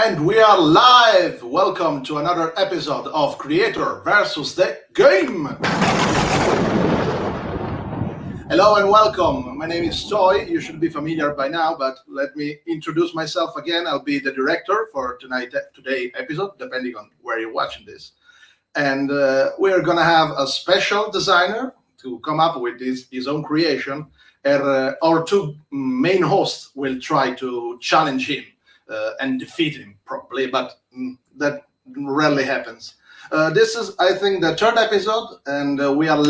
And we are live! Welcome to another episode of Creator versus the Game! Hello and welcome. My name is Toy. You should be familiar by now, but let me introduce myself again. I'll be the director for today's episode, depending on where you're watching this. And we're going to have a special designer to come up with his own creation. And our two main hosts will try to challenge him and defeat him, probably, but that rarely happens. This is, I think, the third episode, and we are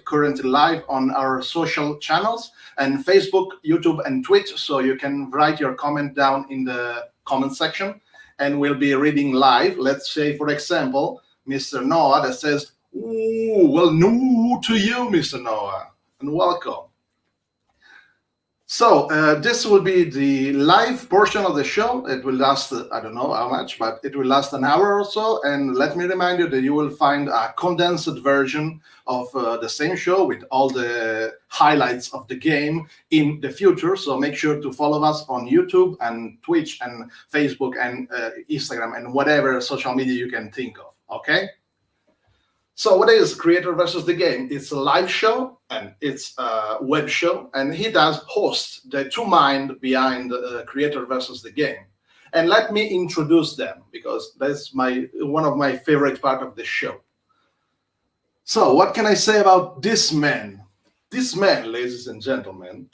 currently live on our social channels and Facebook, YouTube, and Twitch, so you can write your comment down in the comment section, and we'll be reading live. Let's say, for example, Mr. Noah that says, "Ooh, well, no to you, Mr. Noah, and welcome." So this will be the live portion of the show. It will last, I don't know how much, but it will last an hour or so. And let me remind you that you will find a condensed version of the same show with all the highlights of the game in the future. So make sure to follow us on YouTube and Twitch and Facebook and Instagram and whatever social media you can think of, okay? So what is Creator versus the Game? It's a live show and it's a web show, and he does host the two minds behind Creator versus the Game. And let me introduce them because that's one of my favorite part of the show. So what can I say about this man? This man, ladies and gentlemen,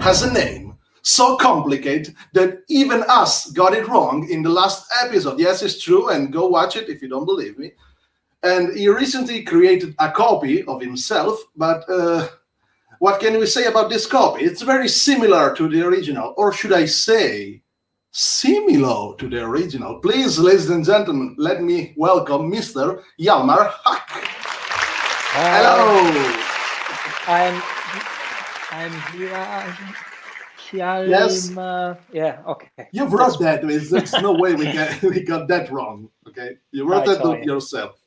has a name so complicated that even us got it wrong in the last episode. Yes, it's true, and go watch it if you don't believe me. And he recently created a copy of himself, but what can we say about this copy? It's very similar to the original, or should I say, similar to the original. Please, ladies and gentlemen, let me welcome Mr. Hjalmar. Hello. I'm here. Yes. Yeah. Okay. You wrote that. There's no way we got that wrong. Okay, you wrote that yourself.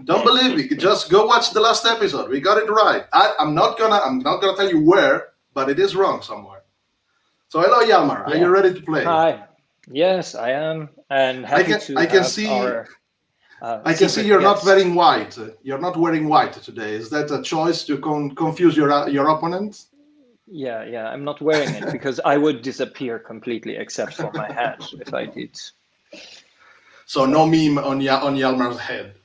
Don't believe me. Just go watch the last episode. We got it right. I'm not gonna tell you where, but it is wrong somewhere. So hello, Hjalmar. Are you ready to play? Hi. Yes, I am, and happy I can see you're not wearing white. You're not wearing white today. Is that a choice to confuse your opponent? Yeah, I'm not wearing it because I would disappear completely except for my hat if I did. So no meme on Hjalmar's head.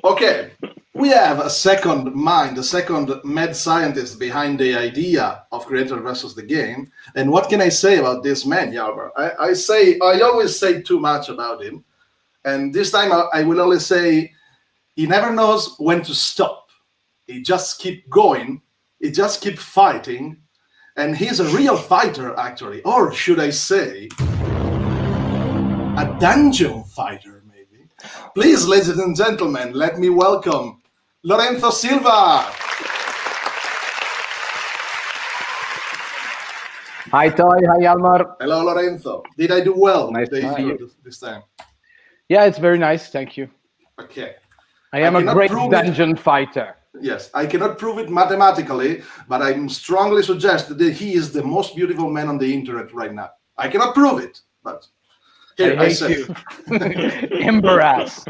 Okay, we have a second mind, a second mad scientist behind the idea of Creator versus the Game. And what can I say about this man, Hjalmar? I always say too much about him. And this time I will always say he never knows when to stop. He just keep going. He just keep fighting, and he's a real fighter, actually. Or should I say, a dungeon fighter, maybe. Please, ladies and gentlemen, let me welcome Lorenzo Silva. Hi, Toy. Hi, Hjalmar. Hello, Lorenzo. Did I do well Nice to see you this time? Yeah, it's very nice. Thank you. Okay. I am a great dungeon fighter. Yes, I cannot prove it mathematically, but I strongly suggest that he is the most beautiful man on the internet right now. I cannot prove it, but here I say you. Embarrass.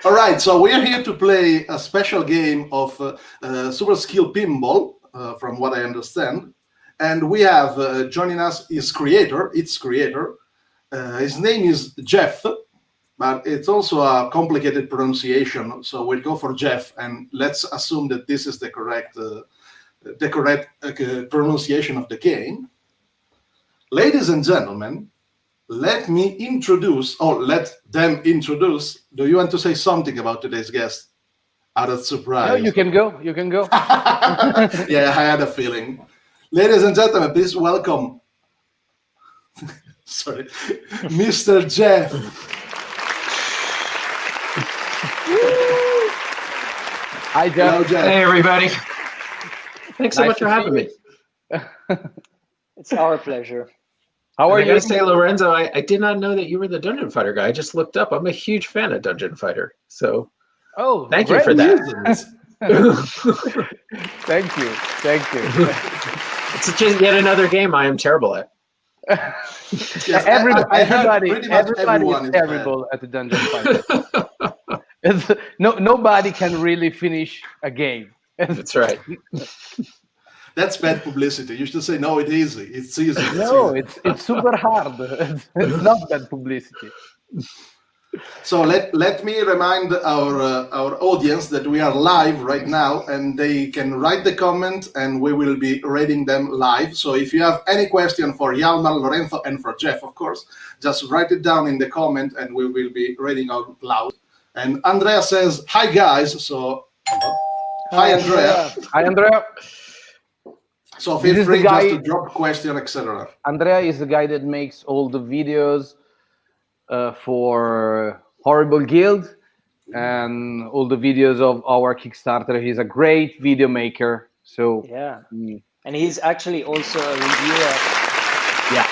All right, so we're here to play a special game of Super-Skill Pinball, from what I understand. And we have joining us its creator. His name is Geoff. But it's also a complicated pronunciation, so we'll go for Geoff, and let's assume that this is the correct pronunciation of the game. Ladies and gentlemen, let them introduce. Do you want to say something about today's guest? Out of surprise. No, you can go. You can go. Yeah, I had a feeling. Ladies and gentlemen, please welcome. Sorry, Mr. Geoff. Hi, Geoff. Hello, Hey, everybody. Thanks so much for having me. It's our pleasure. How are I you? gotta say, Lorenzo, I did not know that you were the Dungeon Fighter guy. I just looked up. I'm a huge fan of Dungeon Fighter. So thank you for that. Thank you. It's just yet another game I am terrible at. Yes, Everybody pretty much everyone is is terrible at the dungeon fighter. Nobody can really finish a game. That's right. That's bad publicity. You should say, no, it's easy. It's easy. No, easy. it's super hard. It's not bad publicity. So let me remind our audience that we are live right now, and they can write the comment, and we will be reading them live. So if you have any question for Hjalmar, Lorenzo, and for Geoff, of course, just write it down in the comment, and we will be reading out loud. And Andrea says, "Hi guys." So hi Andrea. Hi, Andrea. So feel free just to drop question, etc. Andrea is the guy that makes all the videos for Horrible Guild and all the videos of our Kickstarter. He's a great video maker. So yeah, and he's actually also a reviewer. Yeah.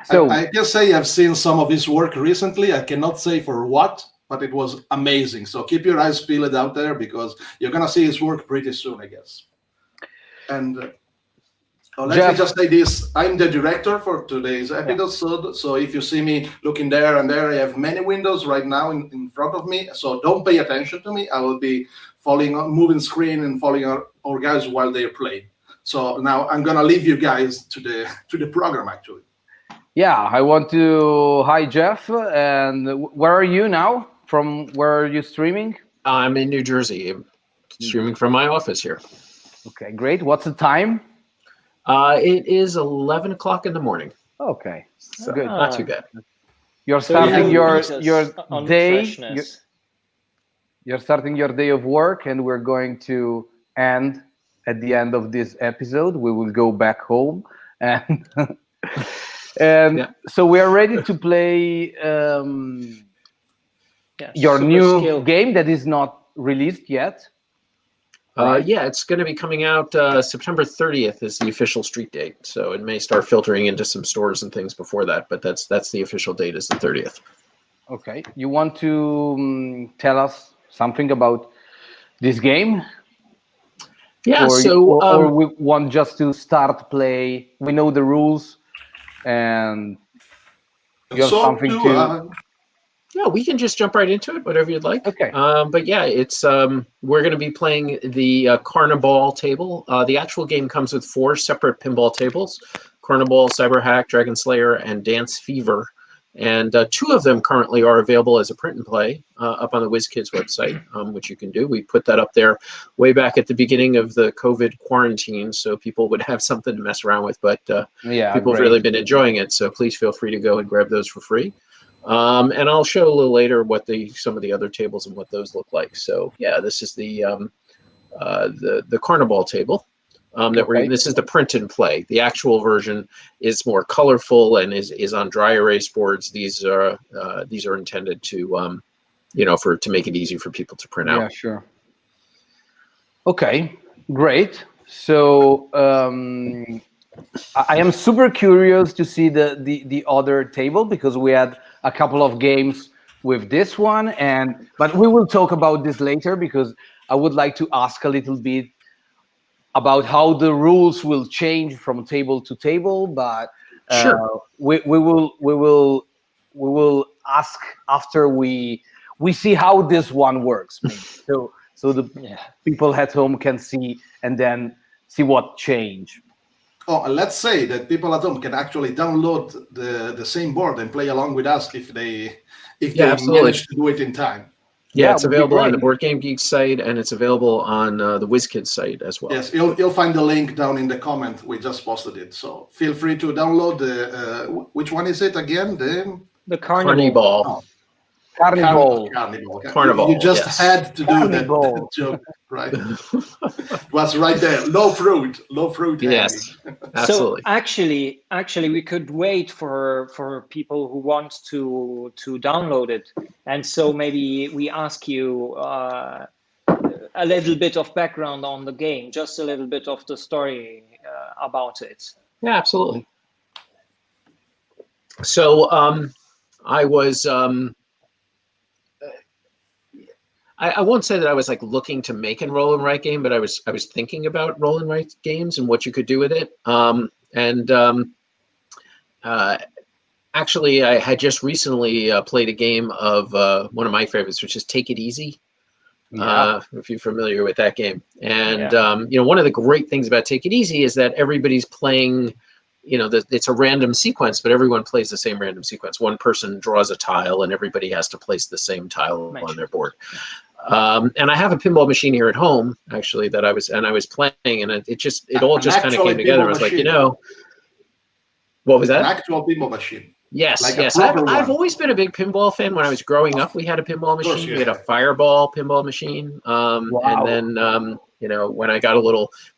So I can say I've seen some of his work recently. I cannot say for what, but it was amazing. So keep your eyes peeled out there, because you're gonna see his work pretty soon, I guess. And let me just say this: I'm the director for today's episode. So if you see me looking there and there, I have many windows right now in front of me. So don't pay attention to me. I will be following, moving screen and following our guys while they play. So now I'm gonna leave you guys to the program actually. yeah, I want to hi Geoff, and where are you now? From where are you streaming? I'm in New Jersey. I'm streaming from my office here. Okay, great. What's the time? It is 11 o'clock in the morning. Okay, So good. not too bad. You're So starting your on day. freshness. You're starting your day of work, and we're going to end at the end of this episode. We will go back home, and so we are ready to play your new game that is not released yet. Right? Yeah, it's going to be coming out September 30th is the official street date. So it may start filtering into some stores and things before that, but that's the official date is the 30th. Okay. You want to tell us something about this game? Yeah, or we want just to start play. We know the rules, and you have something to... Yeah, we can just jump right into it, whatever you'd like. Okay. But yeah, it's we're going to be playing the Carnival table. The actual game comes with 4 separate pinball tables: Carnival, Cyber Hack, Dragon Slayer, and Dance Fever. And 2 of them currently are available as a print and play up on the WizKids website, which you can do. We put that up there way back at the beginning of the COVID quarantine, so people would have something to mess around with. But people have really been enjoying it, so please feel free to go and grab those for free. And I'll show a little later what some of the other tables and what those look like. So yeah, this is the Carnival table. This is the print and play. The actual version is more colorful and is on dry erase boards. These are intended to to make it easy for people to print out. Yeah, sure. Okay, great. So I am super curious to see the other table, because we had a couple of games with this one, but we will talk about this later, because I would like to ask a little bit about how the rules will change from table to table. But sure, we will ask after we see how this one works, maybe. so the people at home can see and then see what change. Oh, and let's say that people at home can actually download the same board and play along with us if they manage to do it in time. Yeah, it's available on the Board Game Geek site, and it's available on the WizKids site as well. Yes, you'll find the link down in the comment. We just posted it, so feel free to download the. Which one is it again? The Carnival. Oh. Carnival. You just had to do that joke, right? It was right there. Low fruit. Yes, absolutely. So actually, we could wait for people who want to download it, and so maybe we ask you a little bit of background on the game, just a little bit of the story about it. Yeah, absolutely. So I was. I won't say that I was like looking to make a roll and write game, but I was thinking about roll and write games and what you could do with it. Actually, I had just recently played a game of one of my favorites, which is Take It Easy. If you're familiar with that game. And one of the great things about Take It Easy is that everybody's playing. It's a random sequence, but everyone plays the same random sequence. One person draws a tile, and everybody has to place the same tile on their board. And I have a pinball machine here at home, actually, that I was playing, and it all just kind of came together. I was like, what was that? An actual pinball machine. Yes, like yes. I've always been a big pinball fan. When I was growing up, we had a pinball machine. We had a Fireball pinball machine. And then when I got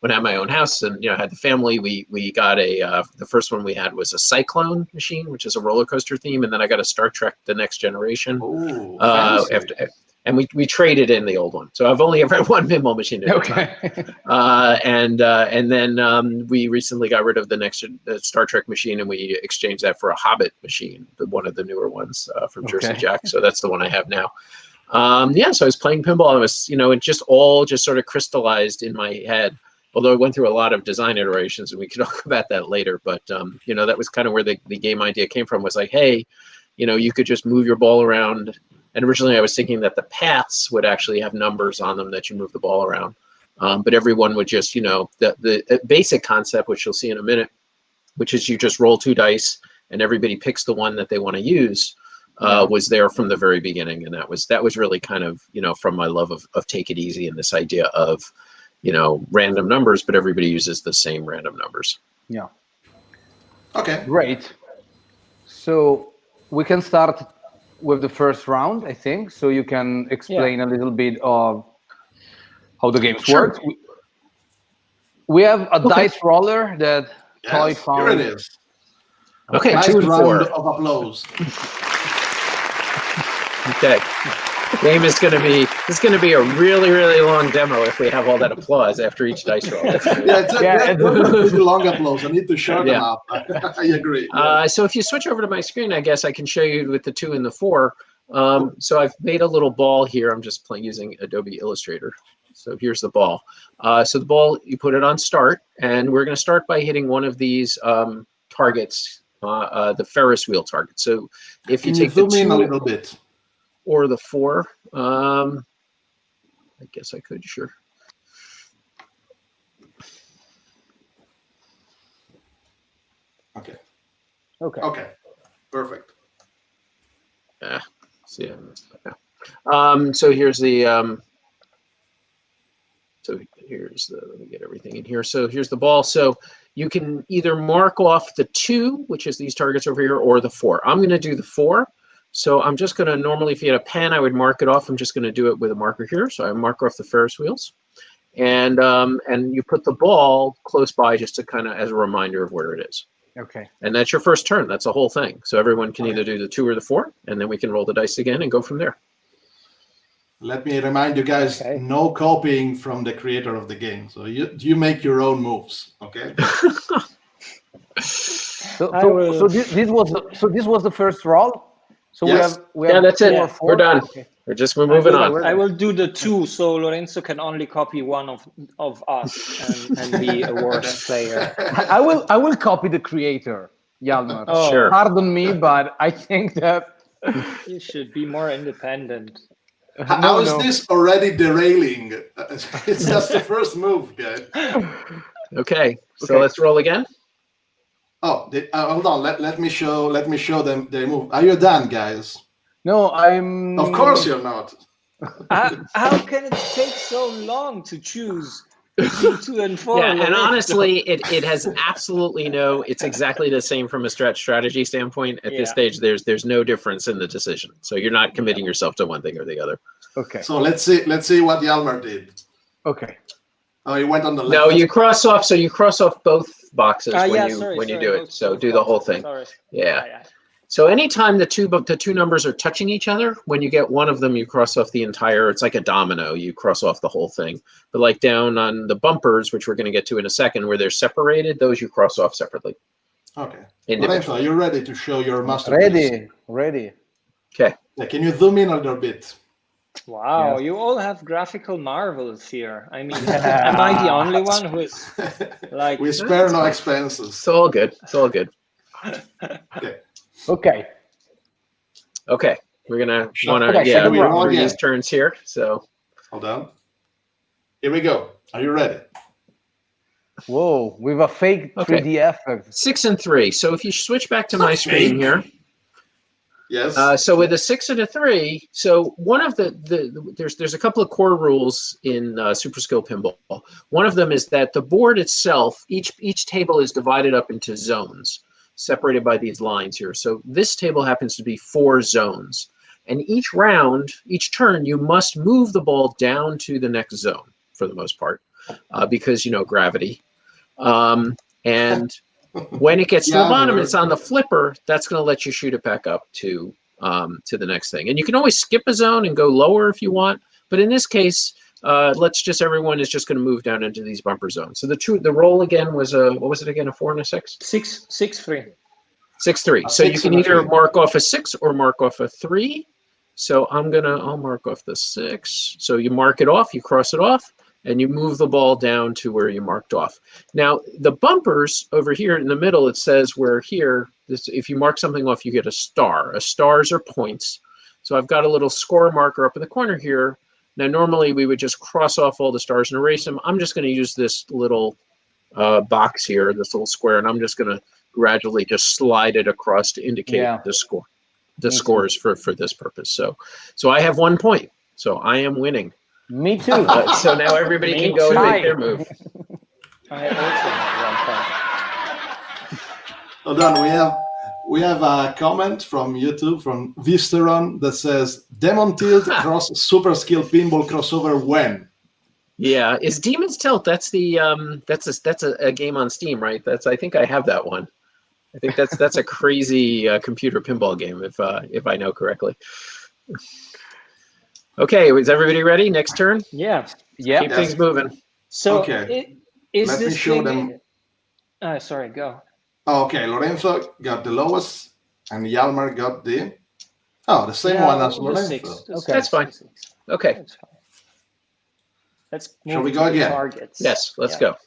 when I had my own house and had the family, we got the first one we had was a Cyclone machine, which is a roller coaster theme, and then I got a Star Trek: The Next Generation. Ooh, and we traded in the old one, so I've only ever had one pinball machine at a time. And then we recently got rid of the Star Trek machine, and we exchanged that for a Hobbit machine, one of the newer ones from Jersey Jack. So that's the one I have now. So I was playing pinball. And it was, it just all sort of crystallized in my head. Although I went through a lot of design iterations, and we could talk about that later. But that was kind of where the game idea came from. Was like, hey, you could just move your ball around. And originally I was thinking that the paths would actually have numbers on them that you move the ball around. But everyone would just, the basic concept, which you'll see in a minute, which is you just roll 2 dice and everybody picks the one that they want to use, was there from the very beginning. And that was really kind of, from my love of Take It Easy and this idea of, random numbers, but everybody uses the same random numbers. Yeah. Okay. Great. So we can start with the first round, I think. So you can explain a little bit of how the games work. We have a dice roller that Toy found. Here it is. Okay, nice 2 and 4. Round of applause. Okay. Game is going to be a really, really long demo if we have all that applause after each dice roll. It's a long applause. I need to shut them up. I agree. So if you switch over to my screen, I guess I can show you with the 2 and the 4. So I've made a little ball here. I'm just using Adobe Illustrator. So here's the ball. So the ball, you put it on start, and we're going to start by hitting one of these targets, the Ferris wheel target. So if you take the 2 in a little bit. Or the 4, I guess I could, sure. Okay. Okay. Perfect. See, so here's the let me get everything in here. So here's the ball. So you can either mark off the 2, which is these targets over here, or the 4. I'm going to do the 4. So I'm just going to, normally if you had a pen, I would mark it off. I'm just going to do it with a marker here. So I mark off the Ferris wheels. And you put the ball close by just to kind of as a reminder of where it is. Okay. And that's your first turn. That's the whole thing. So everyone can either do the 2 or the 4, and then we can roll the dice again and go from there. Let me remind you guys, no copying from the creator of the game. So you make your own moves, okay? So this was the first roll. So we have that's it. 4. We're done. Okay. We're moving on. I will do the 2, so Lorenzo can only copy one of us and be a worse player. I will copy the creator, Hjalmar. Oh. Sure. Pardon me, but I think that You should be more independent. How is this already derailing? It's just the first move, guys. Okay, so let's roll again. Oh, hold on. Let me show them the move. Are you done, guys? No, I'm. Of course you're not. How can it take so long to choose between 2 and 4? Yeah, and honestly, it has absolutely no. It's exactly the same from a strategy standpoint. At this stage, there's no difference in the decision. So you're not committing yourself to one thing or the other. Okay. So let's see what Hjalmar did. Okay. Oh, he went on the left. No, you cross off. So you cross off both boxes when you do it. both So do the whole thing. Sorry. Yeah. So anytime the two numbers are touching each other, when you get one of them, you cross off the entire. It's like a domino. You cross off the whole thing. But like down on the bumpers, which we're going to get to in a second, where they're separated, those you cross off separately. Okay. Lorenzo, you're ready to show your master. Ready. Okay. Yeah, can you zoom in a little bit? Wow, Yes. you all have graphical marvels here. I mean, am I the only one who is like? We spare no expenses. It's all good. It's all good. Okay. Okay. Okay, we're gonna want to Okay, second round. through these turns here. So Hold on. Here we go. Are you ready? Whoa, with a fake Okay. 3D effect. 6 and 3. So if you switch back to my screen fake. here. Yes. So with a 6 and a 3, so one of there's a couple of core rules in Super Skill Pinball. One of them is that the board itself, each table is divided up into zones, separated by these lines here. So this table happens to be 4 zones, and each round, each turn, you must move the ball down to the next zone for the most part, because gravity. And when it gets to the bottom, it's on the flipper. That's going to let you shoot it back up to the next thing. And you can always skip a zone and go lower if you want. But in this case, everyone is just going to move down into these bumper zones. So the roll again was what was it again? A 4 and a 6? 6-3. 6-3. So you can either mark off a 6 or mark off a 3. So I'll mark off the 6. So you mark it off, you cross it off, and you move the ball down to where you marked off. Now, the bumpers over here in the middle, it says where here, if you mark something off, you get a star. Stars are points. So I've got a little score marker up in the corner here. Now, normally we would just cross off all the stars and erase them. I'm just going to use this little box here, this little square, and I'm just going to gradually just slide it across to indicate the score, scores for this purpose. So I have 1 point. So I am winning. Me too. So now everybody can go and make their move. I also have 1 point. Hold on, we have a comment from YouTube from Visteron that says Demon Tilt cross Super Skill Pinball crossover when? Yeah, is Demon's Tilt? That's the that's a game on Steam, right? I think I have that one. I think that's a crazy computer pinball game if I know correctly. Okay, is everybody ready? Next turn? Yeah. Keep things moving. So Okay. is Let this me show thing... them. Sorry, go. Okay, Lorenzo got the lowest, and Hjalmar got the same one as Lorenzo. Okay, that's fine. Okay. That's fine. Let's move Shall we to go the again? targets. Yes, let's go.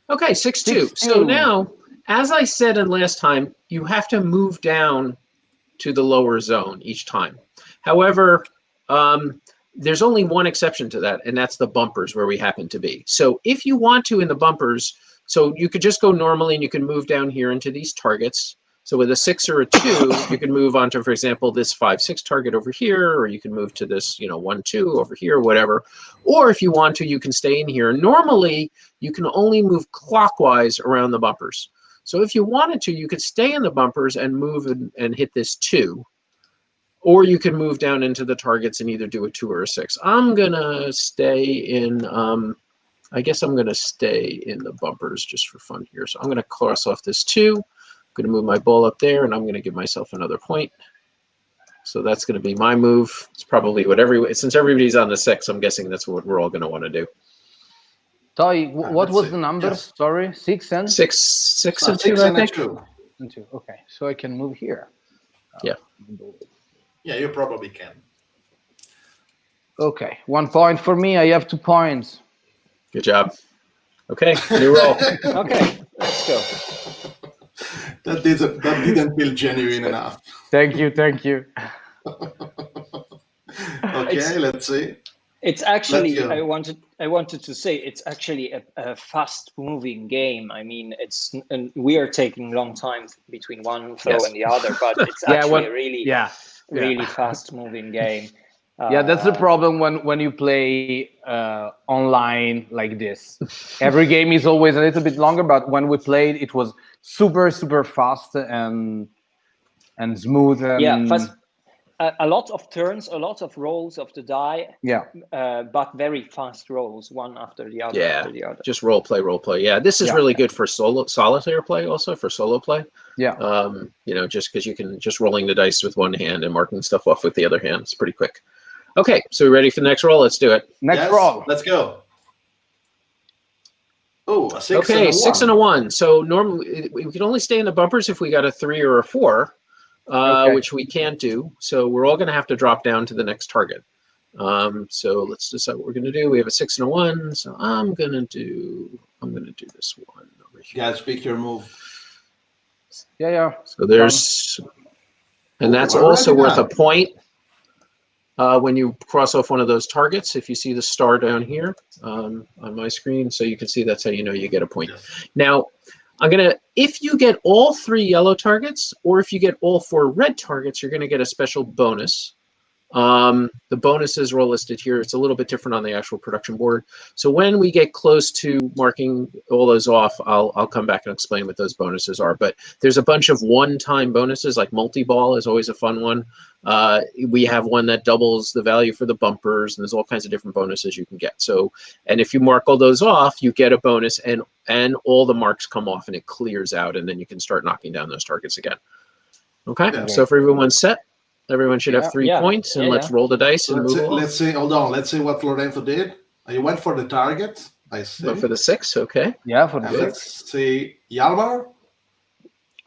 Okay, 6-2. So now, as I said in last time, you have to move down to the lower zone each time. However, there's only one exception to that, and that's the bumpers where we happen to be. So if you want to in the bumpers, so you could just go normally and you can move down here into these targets. So with a 6 or a 2, you can move on to, for example, this 5-6 target over here, or you can move to this 1-2 over here, whatever. Or if you want to, you can stay in here. Normally, you can only move clockwise around the bumpers. So if you wanted to, you could stay in the bumpers and move and hit this 2. Or you can move down into the targets and either do a 2 or a 6. I'm going to stay in, I guess I'm going to stay in the bumpers just for fun here. So I'm going to cross off this 2. I'm going to move my ball up there, and I'm going to give myself another point. So that's going to be my move. It's probably what since everybody's on the 6, I'm guessing that's what we're all going to want to do. Toy, what was the number? Yes. Sorry, 6 and 6 and 2, 6 I and think. 2. and 2. Okay, so I can move here. Yeah. Yeah, you probably can. Okay, 1 point for me. I have 2 points. Good job. Okay, new roll. Okay, let's go. That didn't feel genuine enough. Thank you, thank you. Okay, let's see. It's actually, Let's go. I wanted to say, it's actually a fast-moving game. I mean, and we are taking long time between one throw and the other, but it's actually a really fast-moving game. Yeah, that's the problem when you play online like this. Every game is always a little bit longer, but when we played, it was super fast and smooth. And fast. A lot of turns, a lot of rolls of the die. Yeah. But very fast rolls, one after the other. Yeah, after the other. just role play. Yeah, this is really good for solitaire play, also for solo play. Yeah. Just because you can just rolling the dice with one hand and marking stuff off with the other hand. It's pretty quick. Okay, so we ready for the next roll? Let's do it. Next roll. Let's go. Oh, a 6 okay, and a 1. 6 and a 1. So normally we can only stay in the bumpers if we got a 3 or a 4. which we can't do. So we're all going to have to drop down to the next target. So let's decide what we're going to do. We have a 6 and a 1. So I'm going to do this one over here. Guys, pick your move. Yeah. So there's, and that's also worth a point when you cross off one of those targets. If you see the star down here on my screen, so you can see that's how you know you get a point. Yes. Now, if you get all 3 yellow targets, or if you get all 4 red targets, you're going to get a special bonus. The bonuses are all listed here. It's a little bit different on the actual production board. So when we get close to marking all those off, I'll come back and explain what those bonuses are. But there's a bunch of one-time bonuses, like multi-ball is always a fun one. We have one that doubles the value for the bumpers, and there's all kinds of different bonuses you can get. So, and if you mark all those off, you get a bonus, and all the marks come off, and it clears out, and then you can start knocking down those targets again. Okay, so if everyone's set, everyone should have 3 points, and let's roll the dice and move on. Let's see. Hold on. Let's see what Lorenzo did. You went for the target. I see. Went for the 6. Okay. Yeah, for the 6. Let's see, Hjalmar.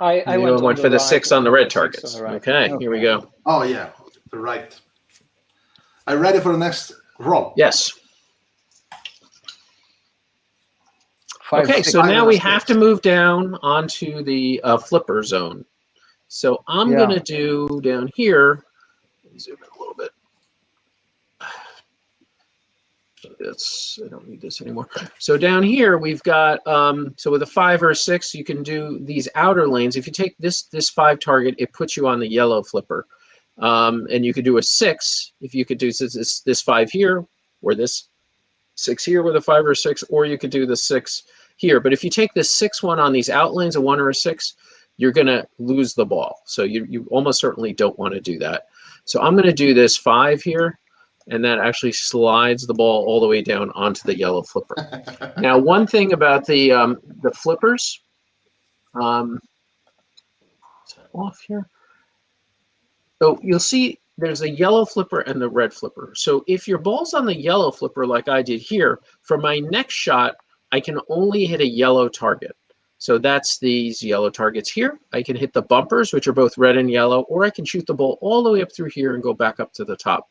I went for the 6 on the red targets. Okay, here we go. Oh yeah, right. Are you ready for the next roll? Yes. 5, Okay, 6. so now we have to move down onto the flipper zone. So I'm going to do down here, zoom in a little bit. I don't need this anymore. So down here, we've got, so with a 5 or a 6, you can do these outer lanes. If you take this 5 target, it puts you on the yellow flipper. And you could do a 6, if you could do this 5 here, or this 6 here with a 5 or a 6, or you could do the 6 here. But if you take this 6 one on these out lanes, a 1 or a 6, you're going to lose the ball. So you almost certainly don't want to do that. So I'm going to do this 5 here, and that actually slides the ball all the way down onto the yellow flipper. Now, one thing about the flippers, is that off here? So you'll see there's a yellow flipper and the red flipper. So if your ball's on the yellow flipper like I did here, for my next shot, I can only hit a yellow target. So that's these yellow targets here. I can hit the bumpers, which are both red and yellow, or I can shoot the ball all the way up through here and go back up to the top,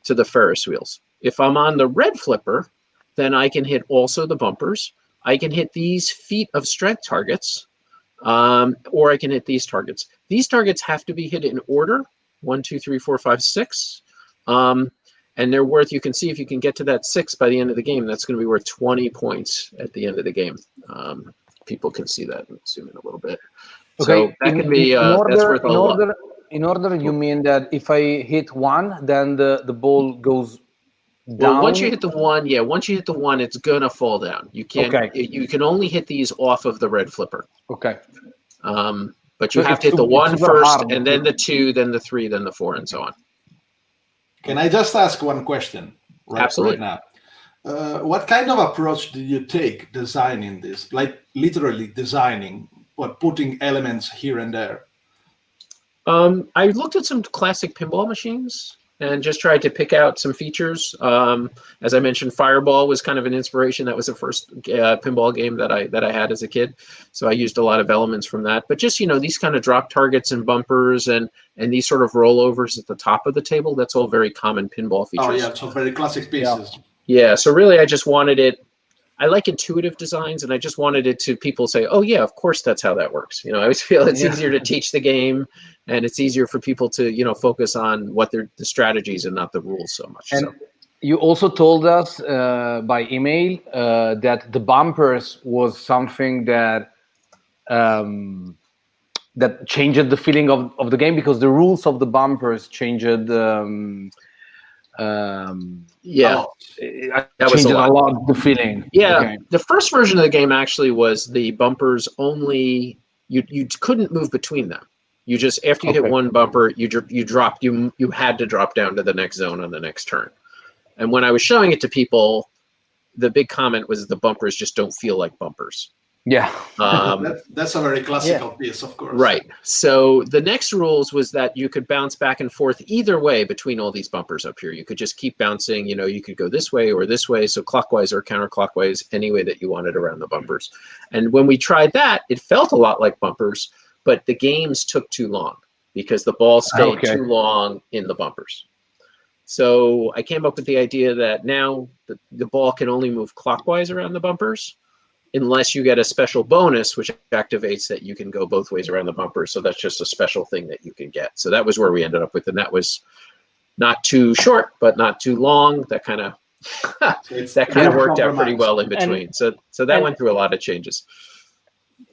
to the Ferris wheels. If I'm on the red flipper, then I can hit also the bumpers. I can hit these feet of strength targets, or I can hit these targets. These targets have to be hit in order, 1, 2, 3, 4, 5, 6. And they're worth, you can see if you can get to that 6 by the end of the game, that's going to be worth 20 points at the end of the game. People can see that. Zoom in a little bit. Okay, so that can be, that's worth a lot. In order, you mean that if I hit 1, then the ball goes down? Well, once you hit the 1, yeah, once you hit the 1, it's going to fall down. You can't, you can only hit these off of the red flipper. Okay. But you have to hit the 1 first, and then the 2, then the 3, then the 4, and so on. Can I just ask one question right now? What kind of approach did you take designing this? Like literally designing, but putting elements here and there? I looked at some classic pinball machines and just tried to pick out some features. As I mentioned, Fireball was kind of an inspiration. That was the first pinball game that I had as a kid. So I used a lot of elements from that. But just, these kind of drop targets and bumpers and these sort of rollovers at the top of the table, that's all very common pinball features. Oh, yeah, so very classic pieces. Yeah, so really I just wanted it. I like intuitive designs, and I just wanted it to people say, oh, yeah, of course that's how that works. I always feel it's easier to teach the game, and it's easier for people to, focus on what the strategies and not the rules so much. And you also told us by email that the bumpers was something that that changed the feeling of the game, because the rules of the bumpers changed. That was a lot. The feeling. Yeah, the first version of the game actually was the bumpers only. You couldn't move between them. You just, after you hit one bumper, you had to drop down to the next zone on the next turn. And when I was showing it to people, the big comment was the bumpers just don't feel like bumpers. Yeah. That's a very classical piece, of course. Right. So the next rules was that you could bounce back and forth either way between all these bumpers up here. You could just keep bouncing, you could go this way or this way. So clockwise or counterclockwise, any way that you wanted around the bumpers. And when we tried that, it felt a lot like bumpers, but the games took too long because the ball stayed too long in the bumpers. So I came up with the idea that now the ball can only move clockwise around the bumpers unless you get a special bonus, which activates that you can go both ways around the bumper. So that's just a special thing that you can get. So that was where we ended up with, and that was not too short, but not too long. That kind of worked out pretty well in between. So that went through a lot of changes.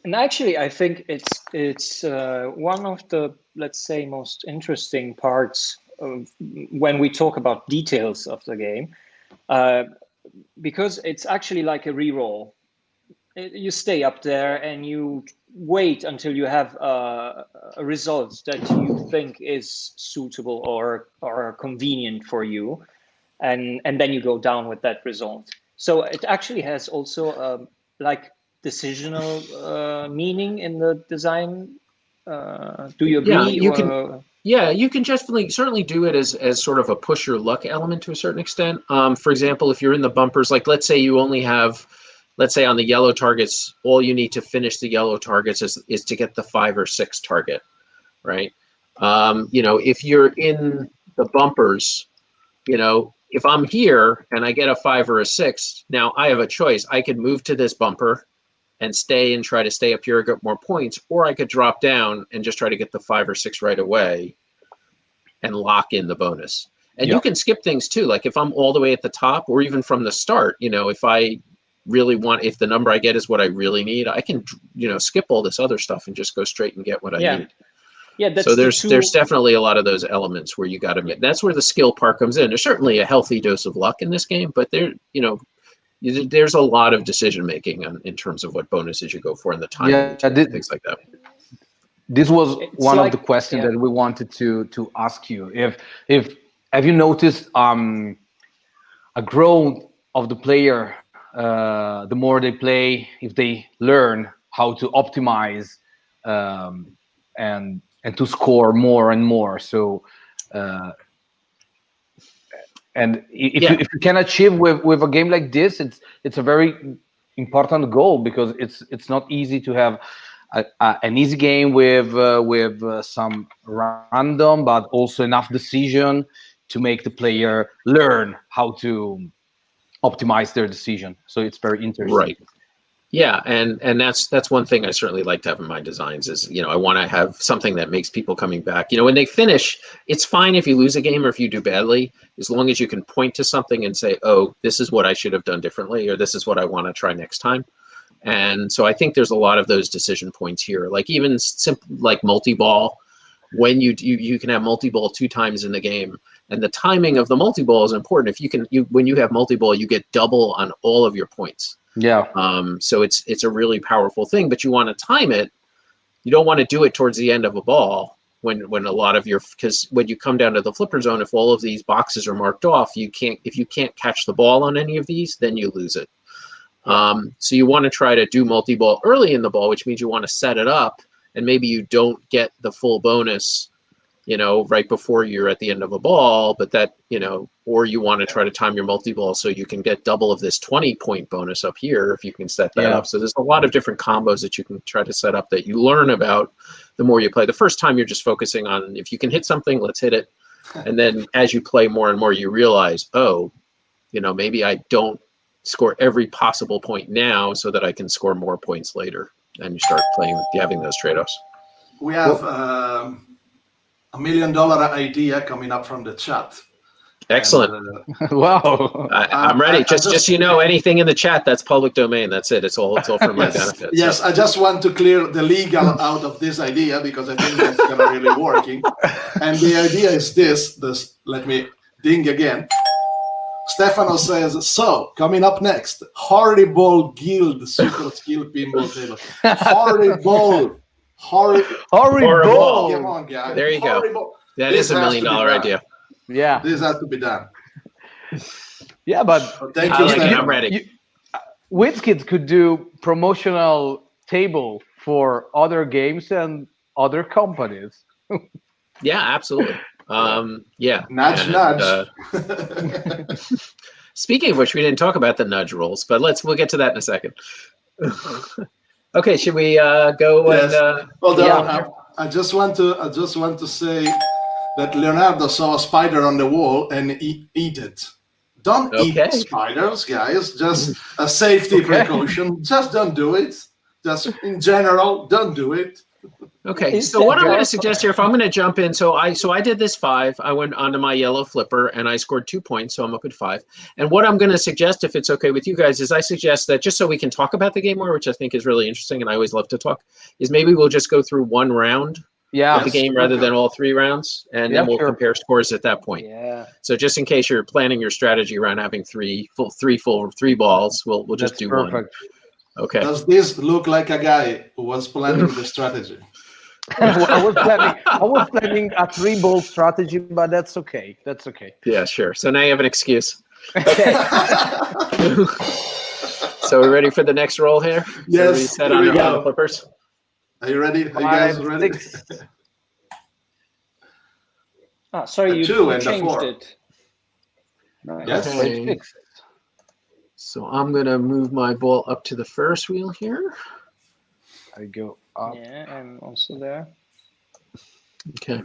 And actually, I think it's one of the, let's say, most interesting parts of when we talk about details of the game, because it's actually like a re-roll. You stay up there and you wait until you have a result that you think is suitable or convenient for you, and then you go down with that result. So it actually has also like decisional meaning in the design. Do you agree? Yeah, you can certainly do it as sort of a push your luck element to a certain extent. For example, if you're in the bumpers, like let's say you only have, let's say on the yellow targets, all you need to finish the yellow targets is to get the 5 or 6 target, right? If you're in the bumpers, if I'm here and I get a 5 or a 6, now I have a choice. I could move to this bumper and stay and try to stay up here and get more points, or I could drop down and just try to get the 5 or 6 right away and lock in the bonus. And you can skip things too. Like if I'm all the way at the top, or even from the start, if I really want, if the number I get is what I really need, I can, skip all this other stuff and just go straight and get what I need. Yeah, that's so there's definitely a lot of those elements where you got to, that's where the skill part comes in. There's certainly a healthy dose of luck in this game, but there's a lot of decision making in terms of what bonuses you go for and the time, things like that. This was one of the questions that we wanted to ask you. If have you noticed a growth of the player the more they play, if they learn how to optimize and to score more and more? So and if you can achieve with a game like this, it's a very important goal, because it's not easy to have an easy game with some random, but also enough decision to make the player learn how to optimize their decision. So it's very interesting. Right. Yeah, and that's one thing I certainly like to have in my designs is, I want to have something that makes people coming back. When they finish, it's fine if you lose a game or if you do badly, as long as you can point to something and say, oh, this is what I should have done differently, or this is what I want to try next time. And so I think there's a lot of those decision points here. Like even simple, like multi-ball, when you can have multi-ball 2 times in the game, and the timing of the multi-ball is important. If when you have multi-ball, you get double on all of your points. Yeah. So it's a really powerful thing, but you want to time it. You don't want to do it towards the end of a ball when a lot of because when you come down to the flipper zone, if all of these boxes are marked off, if you can't catch the ball on any of these, then you lose it. So you want to try to do multi-ball early in the ball, which means you want to set it up, and maybe you don't get the full bonus, right before you're at the end of a ball, but that, or you want to try to time your multi-ball so you can get double of this 20-point bonus up here if you can set that up. So there's a lot of different combos that you can try to set up that you learn about the more you play. The first time you're just focusing on, if you can hit something, let's hit it. And then as you play more and more, you realize, oh, maybe I don't score every possible point now so that I can score more points later. And you start having those trade-offs. We have $1 million idea coming up from the chat. Excellent. And, wow. I'm ready. Just anything in the chat, that's public domain. That's it. It's all for my benefit. Yes, I just want to clear the legal out of this idea, because I think it's going to really working. And the idea is this. Let me ding again. Stefano says, so coming up next, Horrible Guild Super-Skill Pinball Table. Horrible. Horrible. Come on, guys. There you go. That is $1 million idea. Yeah. This has to be done. Yeah, but thank you, Stefano. I'm ready. WizKids could do promotional table for other games and other companies. Yeah, absolutely. Nudge, nudge. Speaking of which, we didn't talk about the nudge rules, but we'll get to that in a second. Okay, should we go Yes. and? Hold yeah. on. I just want to say that Leonardo saw a spider on the wall and eat it. Don't Okay. eat spiders, guys. Just a safety precaution. Just don't do it. Just in general, don't do it. Okay, Is so what that I'm going to Geoff? suggest here, if I'm going to jump in, so I did this 5. I went onto my yellow flipper and I scored 2 points, so I'm up at 5. And what I'm going to suggest, if it's okay with you guys, is I suggest that just so we can talk about the game more, which I think is really interesting, and I always love to talk, is maybe we'll just go through one round Yeah. of the game rather than all 3 rounds, and Yeah, then we'll sure. compare scores at that point. Yeah. So just in case you're planning your strategy around having three balls, we'll just That's do perfect. one. Okay. Does this look like a guy who was planning the strategy? I was planning a 3-ball strategy, but that's okay. That's okay. Yeah, sure. So now you have an excuse. Okay. So we're ready for the next roll here? Yes, So we set here on we the go. flippers. Are you ready? Are you guys 5, ready? 6. Sorry, A you 2 and a changed 4. it. Yes. Okay. So I'm going to move my ball up to the first wheel here. I go up. Yeah, I'm also there. Okay.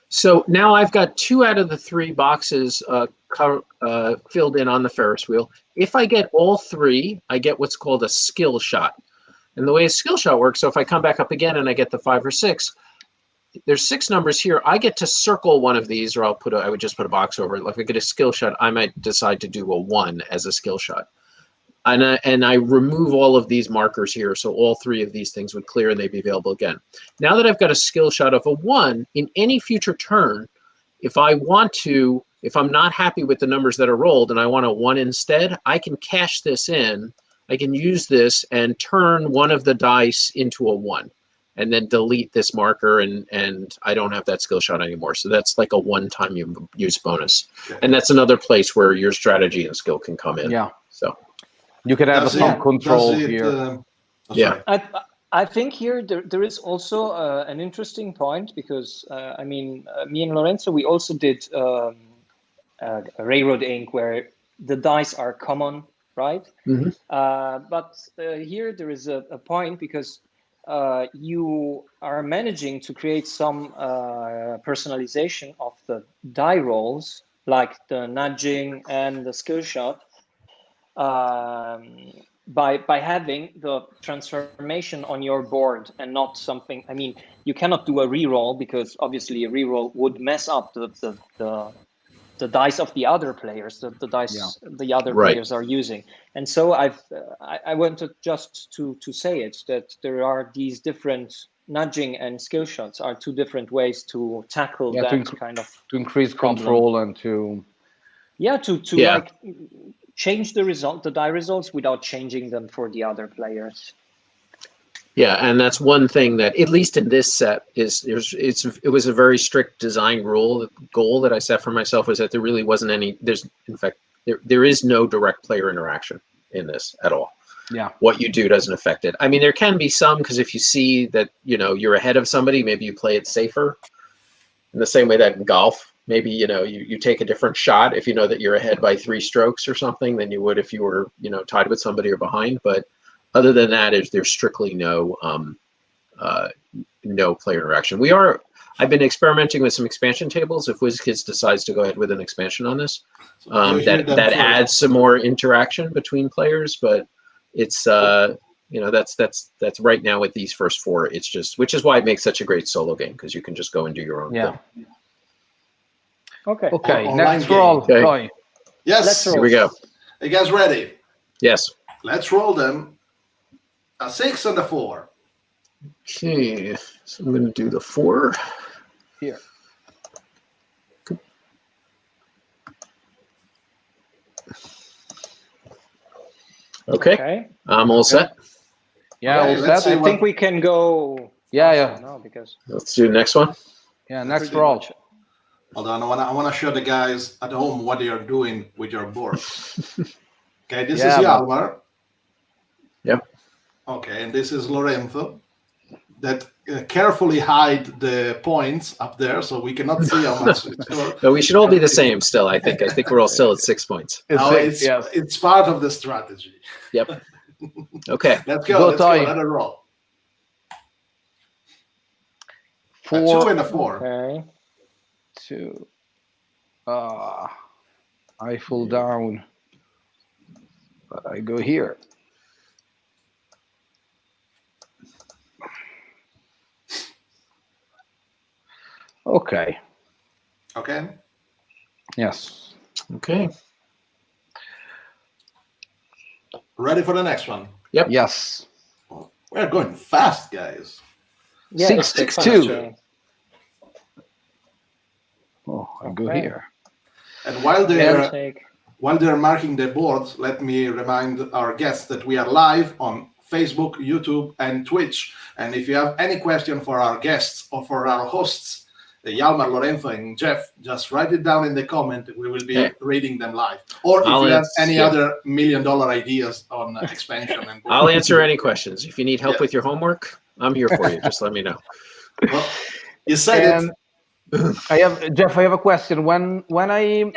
So now I've got 2 out of the 3 boxes filled in on the Ferris wheel. If I get all 3, I get what's called a skill shot. And the way a skill shot works, so if I come back up again and I get the 5 or 6, there's 6 numbers here. I get to circle one of these, or I would just put a box over it. Like if I get a skill shot, I might decide to do a 1 as a skill shot. And I remove all of these markers here, so all 3 of these things would clear and they'd be available again. Now that I've got a skill shot of a 1, in any future turn, if I'm not happy with the numbers that are rolled and I want a 1 instead, I can cash this in. I can use this and turn one of the dice into a 1, and then delete this marker, and I don't have that skill shot anymore. So that's like a one-time use bonus. And that's another place where your strategy and skill can come in. Yeah. So you could have Does some it- control does it, here. Yeah. I think here there is also an interesting point because I mean me and Lorenzo, we also did a Railroad Inc. where the dice are common, right? Mm-hmm. But here there is a point because you are managing to create some personalization of the die rolls, like the nudging and the skill shot, by having the transformation on your board and not something. I mean, you cannot do a reroll because obviously a reroll would mess up the dice of the other players, the dice the other players are using. And so I wanted just to say it, that there are these different nudging and skill shots are 2 different ways to tackle that kind of to increase problem. control and to like change the die results without changing them for the other players. Yeah, and that's one thing that, at least in this set, it was a very strict design goal that I set for myself, was that there really wasn't any. There is no direct player interaction in this at all. Yeah. What you do doesn't affect it. I mean, there can be some, because if you see that you're ahead of somebody, maybe you play it safer. In the same way that in golf, maybe you take a different shot if you know that you're ahead by 3 strokes or something than you would if you were tied with somebody or behind. But other than that, there's strictly no player interaction. I've been experimenting with some expansion tables. If WizKids decides to go ahead with an expansion on this, that adds some more interaction between players. But it's that's right now with these first 4. It's just, which is why it makes such a great solo game, because you can just go and do your own thing. Okay. Okay. Online Next game. roll. Okay. Roy. Yes. Let's roll. Here we go. Are you guys ready? Yes. Let's roll them. A 6 and a 4. Okay. So I'm going to do the 4. Here. Okay. I'm all set. Yeah. Okay, all let's set? see I think we can go. Yeah. No, because Let's do the next one. Yeah. Next Pretty roll. much. Hold on, I want to show the guys at home what they are doing with your boards. Okay, this is Hjalmar. Yep. Okay, and this is Lorenzo. That carefully hide the points up there, so we cannot see how much it's worth. But we should all be the same still, I think. I think we're all still at 6 points. It's part of the strategy. Yep. Okay. Let's go. Let's go. Let it roll. A 2 and a 4. Okay. 2. I fall down, but I go here. Okay. Okay. Yes. Okay. Ready for the next one? Yep. Yes. We're going fast, guys. Yeah, Six, it's 6, 2. fun. Oh, I go Okay. here. And while they're Take. While they're marking the boards, let me remind our guests that we are live on Facebook, YouTube, and Twitch. And if you have any question for our guests or for our hosts, Hjalmar, Lorenzo, and Geoff, just write it down in the comment. We will be reading them live. Or if you have any other $1 million ideas on expansion. And I'll answer any questions. If you need help with your homework, I'm here for you. Just let me know. Well, you said it. Geoff, I have a question. When I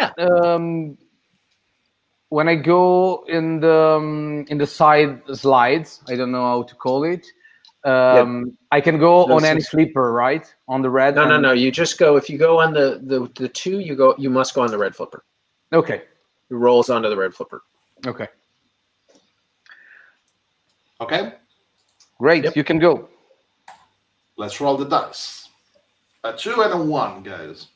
go in the side slides, I don't know how to call it. I can go on any flipper, right? On the red. No. You just go. If you go on the 2, you must go on the red flipper. Okay. It rolls onto the red flipper. Okay. Okay. Great. Yep. You can go. Let's roll the dice. A 2 and a 1, guys.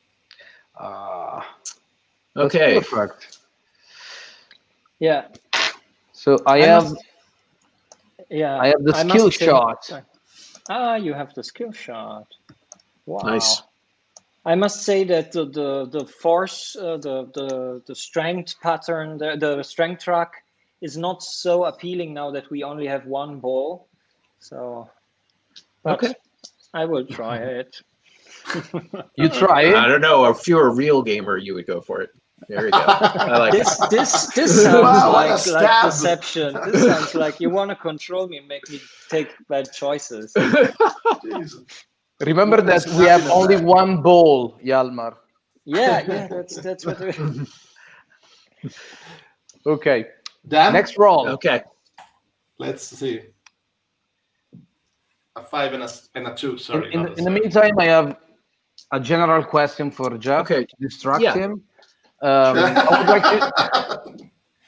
Okay. Perfect. Yeah. So I have the skill shot. You have the skill shot. Wow. Nice. I must say that the force, the strength pattern, the strength track is not so appealing now that we only have one ball. So, Okay. I will try it. You try it? I don't know. If you're a real gamer, you would go for it. There you go. I like this sounds like stab. deception. This sounds like you want to control me and make me take bad choices. Jesus. Remember that we have only one ball, Hjalmar. Yeah, that's what it is. Okay. Dan? Next roll. Okay. Let's see. A 5 and a 2. Sorry. In the meantime, I have a general question for Geoff to distract him. I would like to.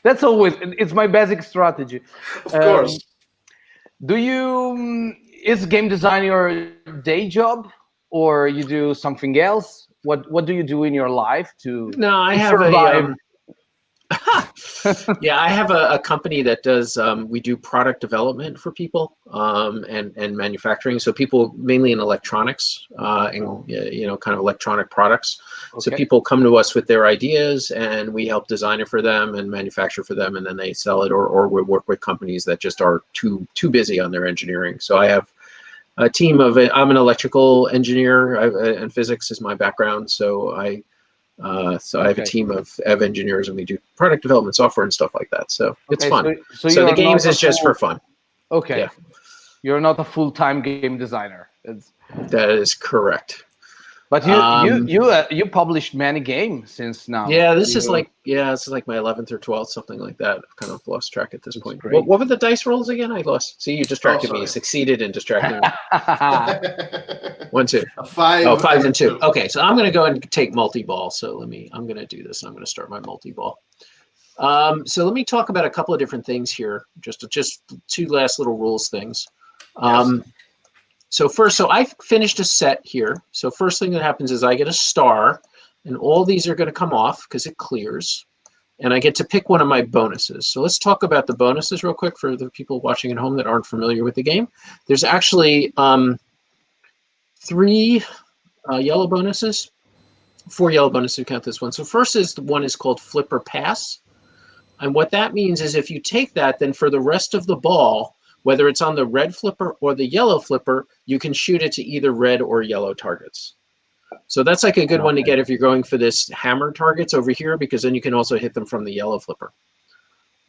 That's always. It's my basic strategy. Of course. Is game design your day job, or you do something else? What do you do in your life to? No, I have survive? I have a company that does. We do product development for people and manufacturing. So people mainly in electronics, and kind of electronic products. Okay. So people come to us with their ideas, and we help design it for them and manufacture for them, and then they sell it, or we work with companies that just are too busy on their engineering. So I have a team of. I'm an electrical engineer, and physics is my background. So I have a team of engineers, and we do product development, software, and stuff like that. So it's fun. So the games is just for fun. Okay. Yeah. You're not a full-time game designer. That is correct. But you published many games since now. Yeah, this is like my 11th or 12th, something like that. I've kind of lost track at this point. Great. What were the dice rolls again? I lost. See, you distracted me. You succeeded in distracting me. 1, 2. A 5. Oh, 5 and 2. Okay, so I'm going to go and take multi-ball. So I'm going to do this. I'm going to start my multi-ball. So let me talk about a couple of different things here. Just 2 last little rules things. So first, I finished a set here. So first thing that happens is I get a star, and all these are going to come off because it clears, and I get to pick one of my bonuses. So let's talk about the bonuses real quick for the people watching at home that aren't familiar with the game. There's actually 3 yellow bonuses, 4 yellow bonuses to count this one. So first one is called Flipper Pass, and what that means is if you take that, then for the rest of the ball, whether it's on the red flipper or the yellow flipper, you can shoot it to either red or yellow targets. So that's like a good one to get if you're going for this hammer targets over here, because then you can also hit them from the yellow flipper.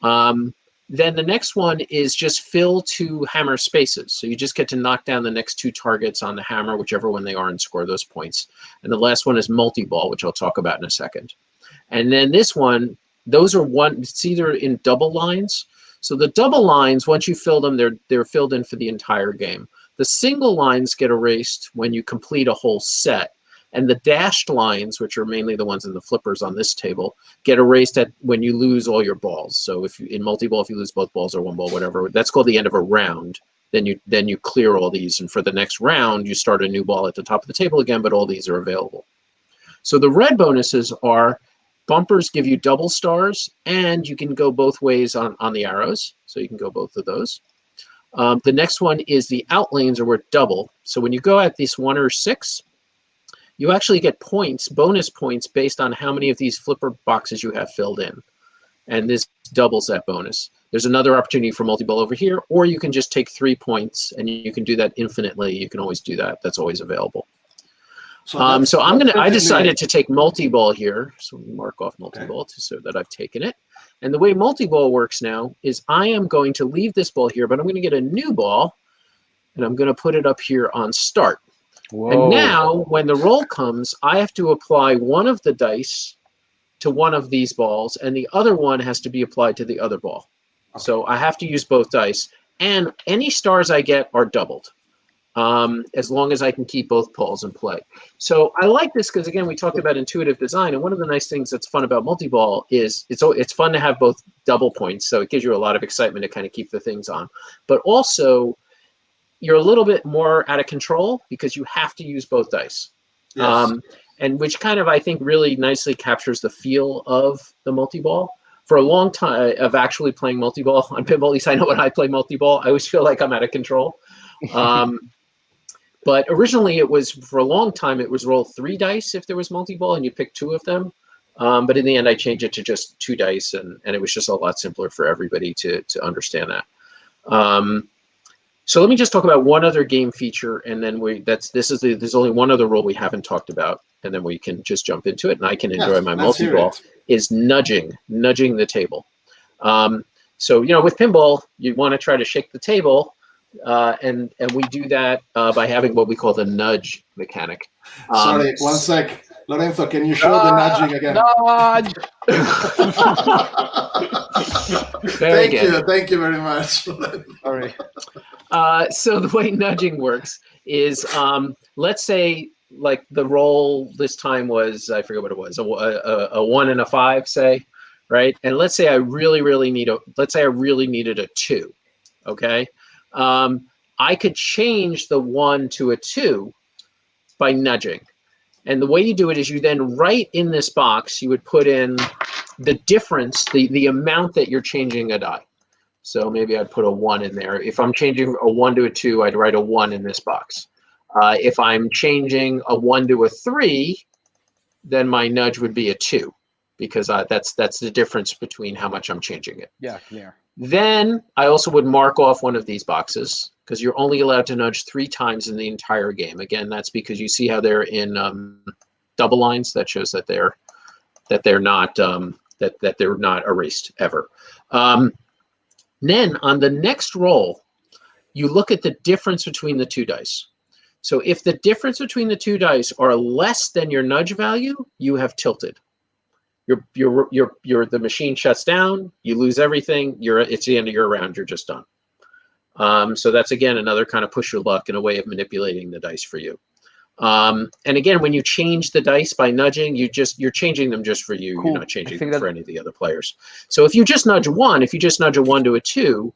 Then the next one is just fill 2 hammer spaces. So you just get to knock down the next 2 targets on the hammer, whichever one they are, and score those points. And the last one is multi-ball, which I'll talk about in a second. And then this one, it's either in double lines. So the double lines, once you fill them, they're filled in for the entire game. The single lines get erased when you complete a whole set. And the dashed lines, which are mainly the ones in the flippers on this table, get erased when you lose all your balls. So if in multi-ball, if you lose both balls or one ball, whatever, that's called the end of a round. Then you clear all these, and for the next round, you start a new ball at the top of the table again, but all these are available. So the red bonuses are bumpers give you double stars, and you can go both ways on the arrows. So you can go both of those. The next one is the out lanes are worth double. So when you go at this 1 or 6, you actually get points, bonus points, based on how many of these flipper boxes you have filled in. And this doubles that bonus. There's another opportunity for multi-ball over here, or you can just take 3 points, and you can do that infinitely. You can always do that. That's always available. So I decided to take multi-ball here. So let me mark off multi-ball so that I've taken it. And the way multi-ball works now is I am going to leave this ball here, but I'm going to get a new ball, and I'm going to put it up here on start. Whoa. And now, when the roll comes, I have to apply one of the dice to one of these balls, and the other one has to be applied to the other ball. Okay. So I have to use both dice, and any stars I get are doubled, as long as I can keep both balls in play. So I like this because, again, we talked about intuitive design, and one of the nice things that's fun about multi-ball is it's fun to have both double points, so it gives you a lot of excitement to kind of keep the things on. But also, you're a little bit more out of control because you have to use both dice. Yes. And which kind of, I think, really nicely captures the feel of the multi-ball. For a long time of actually playing multi-ball on pinball, at least I know when I play multi-ball, I always feel like I'm out of control. But originally it was, for a long time, it was roll 3 dice if there was multi-ball and you pick 2 of them. But in the end, I changed it to just 2 dice, and it was just a lot simpler for everybody to understand that. So let me just talk about one other game feature, and then there's only one other rule we haven't talked about, and then we can just jump into it, and I can enjoy my multi-ball, is nudging the table. So, with pinball, you want to try to shake the table, and we do that by having what we call the nudge mechanic. Sorry, one sec. Lorenzo, can you show the nudging again? Nudge! Thank you very much. Sorry. So the way nudging works is, let's say, like the roll this time was, I forget what it was, a 1 and a 5, say, right? And let's say I really needed a 2, okay? I could change the 1 to a 2 by nudging. And the way you do it is you then write in this box, you would put in the difference, the amount that you're changing a die. So maybe I'd put a 1 in there. If I'm changing a 1 to a 2, I'd write a 1 in this box. If I'm changing a 1 to a 3, then my nudge would be a 2, because that's the difference between how much I'm changing it. Yeah, clear. Then I also would mark off one of these boxes, because you're only allowed to nudge 3 times in the entire game. Again, that's because you see how they're in double lines. That shows that they're not erased ever. Then on the next roll, you look at the difference between the 2 dice. So if the difference between the 2 dice are less than your nudge value, you have tilted. The machine shuts down, you lose everything, it's the end of your round, you're just done. So that's, again, another kind of push your luck and a way of manipulating the dice for you. And again, when you change the dice by nudging, you're changing them just for you. Cool. You're not changing them for any of the other players. So if you just nudge 1, if you just nudge a 1 to a 2,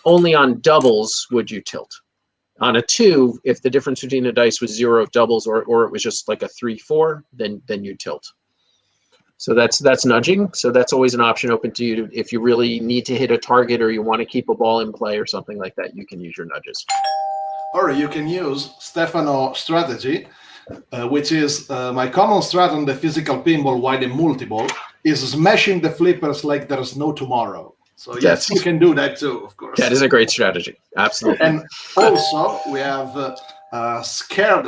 only on doubles would you tilt. On a 2, if the difference between the dice was 0 doubles or it was just like a 3-4, then you tilt. So that's nudging. So that's always an option open to you. If you really need to hit a target or you want to keep a ball in play or something like that, you can use your nudges. Or you can use Stefano strategy, which is my common strat on the physical pinball while in multi-ball is smashing the flippers like there's no tomorrow. So yes, you can do that too, of course. That is a great strategy. Absolutely. And also we have a scared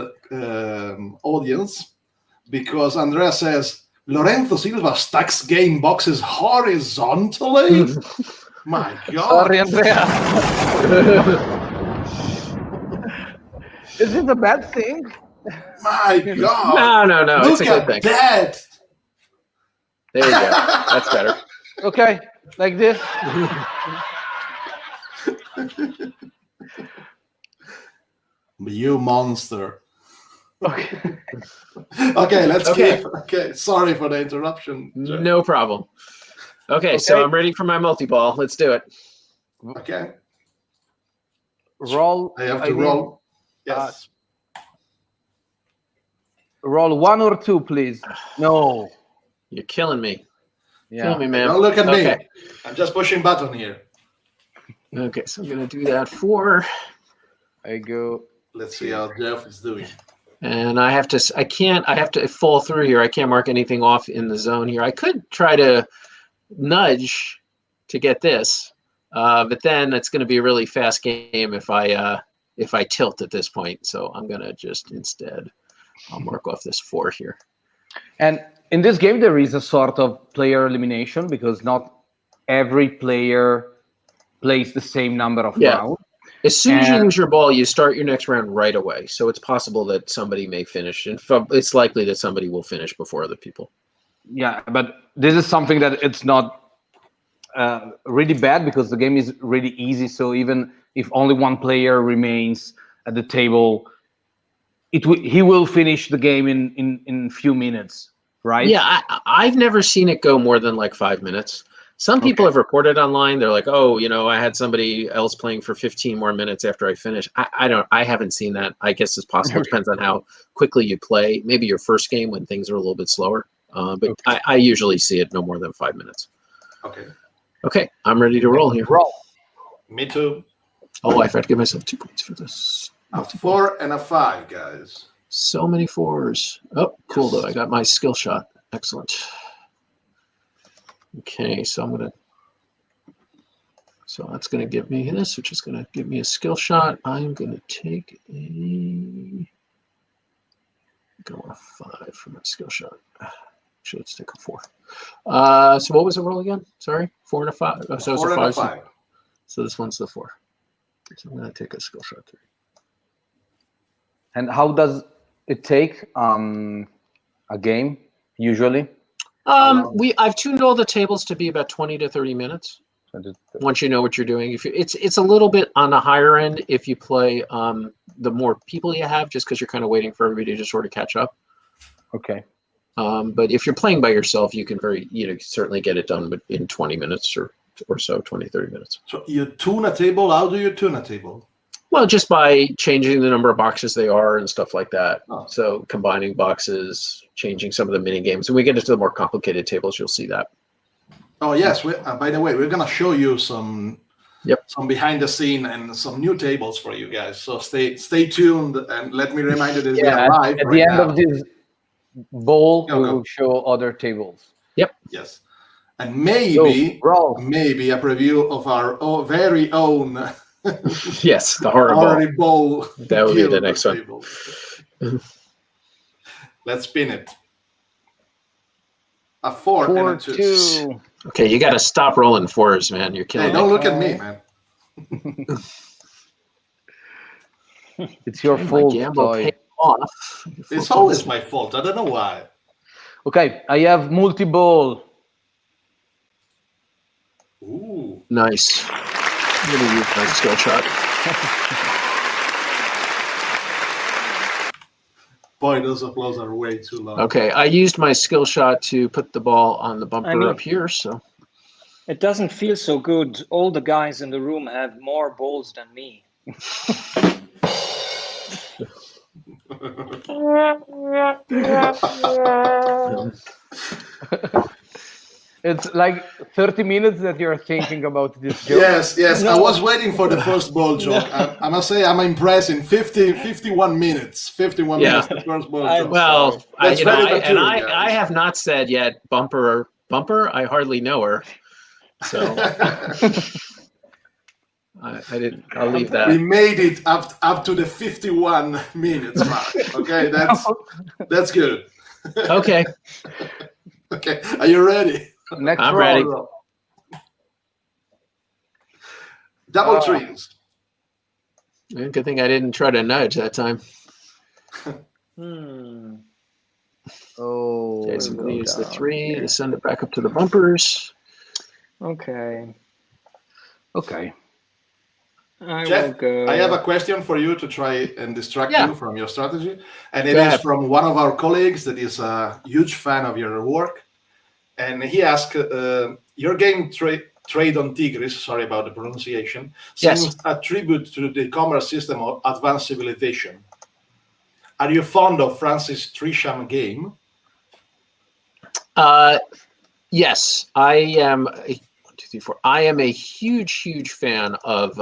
audience, because Andrea says, Lorenzo Silva stacks game boxes horizontally? My God. Sorry, Andrea. Is it a bad thing? My God. No. Look it's a good thing. That. There you go. That's better. Okay, like this. You monster. Okay. Okay, let's Okay. keep. Okay, sorry for the interruption. Geoff. No problem. Okay, so Okay. I'm ready for my multi-ball. Let's do it. Okay, Roll. I have I to mean, roll. Yes. roll 1 or 2, please. No. You're killing me. Yeah. Killing me, man. Don't look at Okay. me. I'm just pushing button here. Okay, so I'm gonna do that 4. I go. Let's see how Geoff is doing. And I have to fall through here. I can't mark anything off in the zone here. I could try to nudge to get this, but then it's going to be a really fast game if I tilt at this point. So I'm going to just instead, I'll mark off this 4 here. And in this game, there is a sort of player elimination because not every player plays the same number of Yeah. rounds. As soon as you And- lose your ball, you start your next round right away. So it's possible that somebody may finish. And it's likely that somebody will finish before other people. Yeah, but this is something that it's not really bad because the game is really easy. So even if only one player remains at the table, he will finish the game in few minutes, right? Yeah, I've never seen it go more than like 5 minutes. Some people have reported online. They're like, oh, I had somebody else playing for 15 more minutes after I finished. I haven't seen that. I guess it's possible. It depends on how quickly you play. Maybe your first game when things are a little bit slower. But I usually see it no more than 5 minutes. Okay. Okay, I'm ready to roll here. Roll. Me too. Oh, I forgot to give myself 2 points for this. A 4 and a 5, guys. So many 4s. Oh, cool, though. I got my skill shot. Excellent. Okay, so that's going to give me this, which is going to give me a skill shot. I'm going to take go on a 5 for my skill shot. Actually, let's take a 4. So what was the roll again? Sorry, 4 and a 5. Oh, so it's 4 a and a 5. 5. So this one's the 4. So I'm going to take a skill shot 3. And how does it take a game usually? I've tuned all the tables to be about 20 to 30 minutes. Once you know what you're doing, it's a little bit on the higher end if you play the more people you have, just because you're kind of waiting for everybody to sort of catch up. Okay. But if you're playing by yourself, you can certainly get it done in 20 minutes or so, 20, 30 minutes. So you tune a table. How do you tune a table? Well, just by changing the number of boxes they are and stuff like that. Oh. So combining boxes, changing some of the mini games. When we get into the more complicated tables, you'll see that. Oh yes. By the way, we're gonna show you some behind the scene and some new tables for you guys. So stay tuned, and let me remind you that we are live at right the end now. of this bowl, Go. we will show other tables. Yep. Yes, and maybe roll. maybe a preview of our very own Yes, the horror ball. ball. That would be the next one. table. Let's spin it. A 4 and a 2. 2. Okay, you got to stop rolling 4s, man. You're killing Hey, me. don't look at me, man. It's your My fault, gamble Toy. paid off. It's always my fault. I don't know why. Okay, I have multi-ball. Ooh. Nice. I'm going to use my skill shot. Boy, those applause are way too long. Okay, I used my skill shot to put the ball on the bumper up here, so. It doesn't feel so good. All the guys in the room have more balls than me. It's like 30 minutes that you're thinking about this joke. Yes. No. I was waiting for the first ball joke. I must say I'm impressed in 51 minutes. 51 Yeah. minutes, the first ball I'm joke. Well, That's very mature, I guys. have not said yet bumper. I hardly know her, so I didn't. I'll leave We that. made it up to the 51 minutes mark. Okay, that's good. Okay, Okay, are you ready? Next I'm roll. ready. Double trees. good thing I didn't try to nudge that time. Oh, Okay, so I'm going to use the down 3 to send it back up to the bumpers. Okay. okay. I will Geoff, go. I have a question for you to try and distract Yeah. you from your strategy. And it Go is ahead. from one of our colleagues that is a huge fan of your work. And he asked, your game Trade on Tigris, sorry about the pronunciation, seems Yes. a tribute to the commerce system of advanced civilization. Are you fond of Francis Trisham game? Yes, I am. 1, 2, 3, 4. I am a huge fan of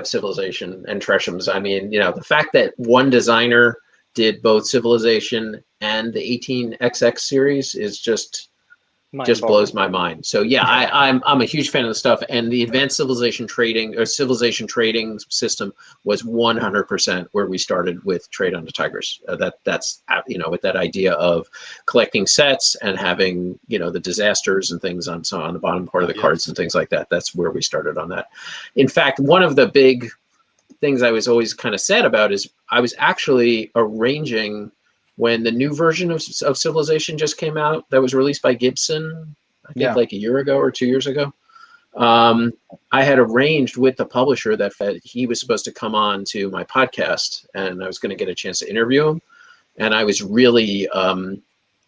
Civilization and Tresham's. I mean, the fact that one designer did both Civilization and the 18XX series is just blows my mind. So yeah, I'm a huge fan of the stuff, and the advanced civilization trading system was 100% where we started with Trade on the Tigris. That's with that idea of collecting sets and having the disasters and things on the bottom part of the cards and things like that. That's where we started on that. In fact, one of the big things I was always kind of sad about is I was actually arranging when the new version of Civilization just came out that was released by Gibson, I think like a year ago or 2 years ago. I had arranged with the publisher that he was supposed to come on to my podcast and I was going to get a chance to interview him. And I was really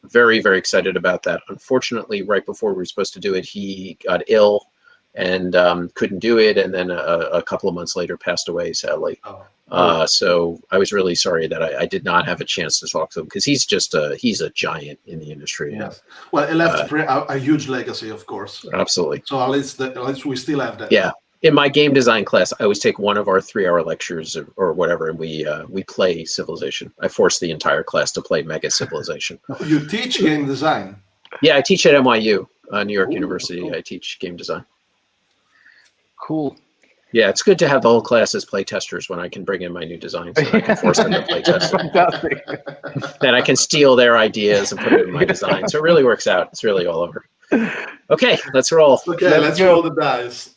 very excited about that. Unfortunately, right before we were supposed to do it, he got ill and couldn't do it. And then a couple of months later passed away, sadly. So I was really sorry that I did not have a chance to talk to him because he's a giant in the industry. Yes. Well, it left a huge legacy, of course. Absolutely. So at least we still have that. Yeah. In my game design class, I always take one of our 3-hour lectures or whatever, and we play Civilization. I force the entire class to play Mega Civilization. You teach game design? Yeah, I teach at NYU, New York University. Cool. I teach game design. Cool. Yeah, it's good to have the whole class as play testers when I can bring in my new designs and I can force them to play test. Fantastic. Then I can steal their ideas and put it in my design. So it really works out. It's really all over. Okay, let's roll. Okay, let's roll the dice.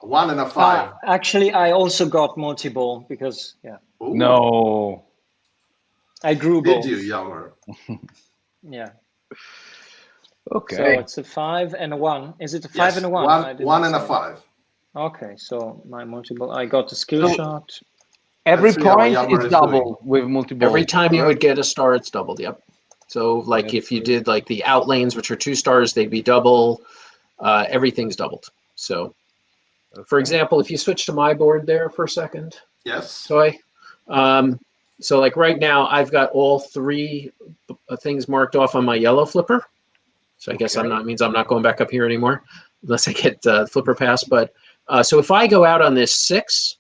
1 and a 5. Actually, I also got multi-ball because Ooh. No. I grew both. Did you, Hjalmar? Yeah. Okay. So it's a 5 and a 1. Is it a 5 and a 1? 1 and a 5. Okay, so my multi-ball, I got the skill shot. Every point is doubled with multi-ball. Every time you would get a star, it's doubled. Yep. So like if you did like the outlanes, which are 2 stars, they'd be double. Everything's doubled. So for example, if you switch to my board there for a second. Yes. So like right now, I've got all 3 things marked off on my yellow flipper. So I guess means I'm not going back up here anymore unless I get flipper pass. But so if I go out on this 6,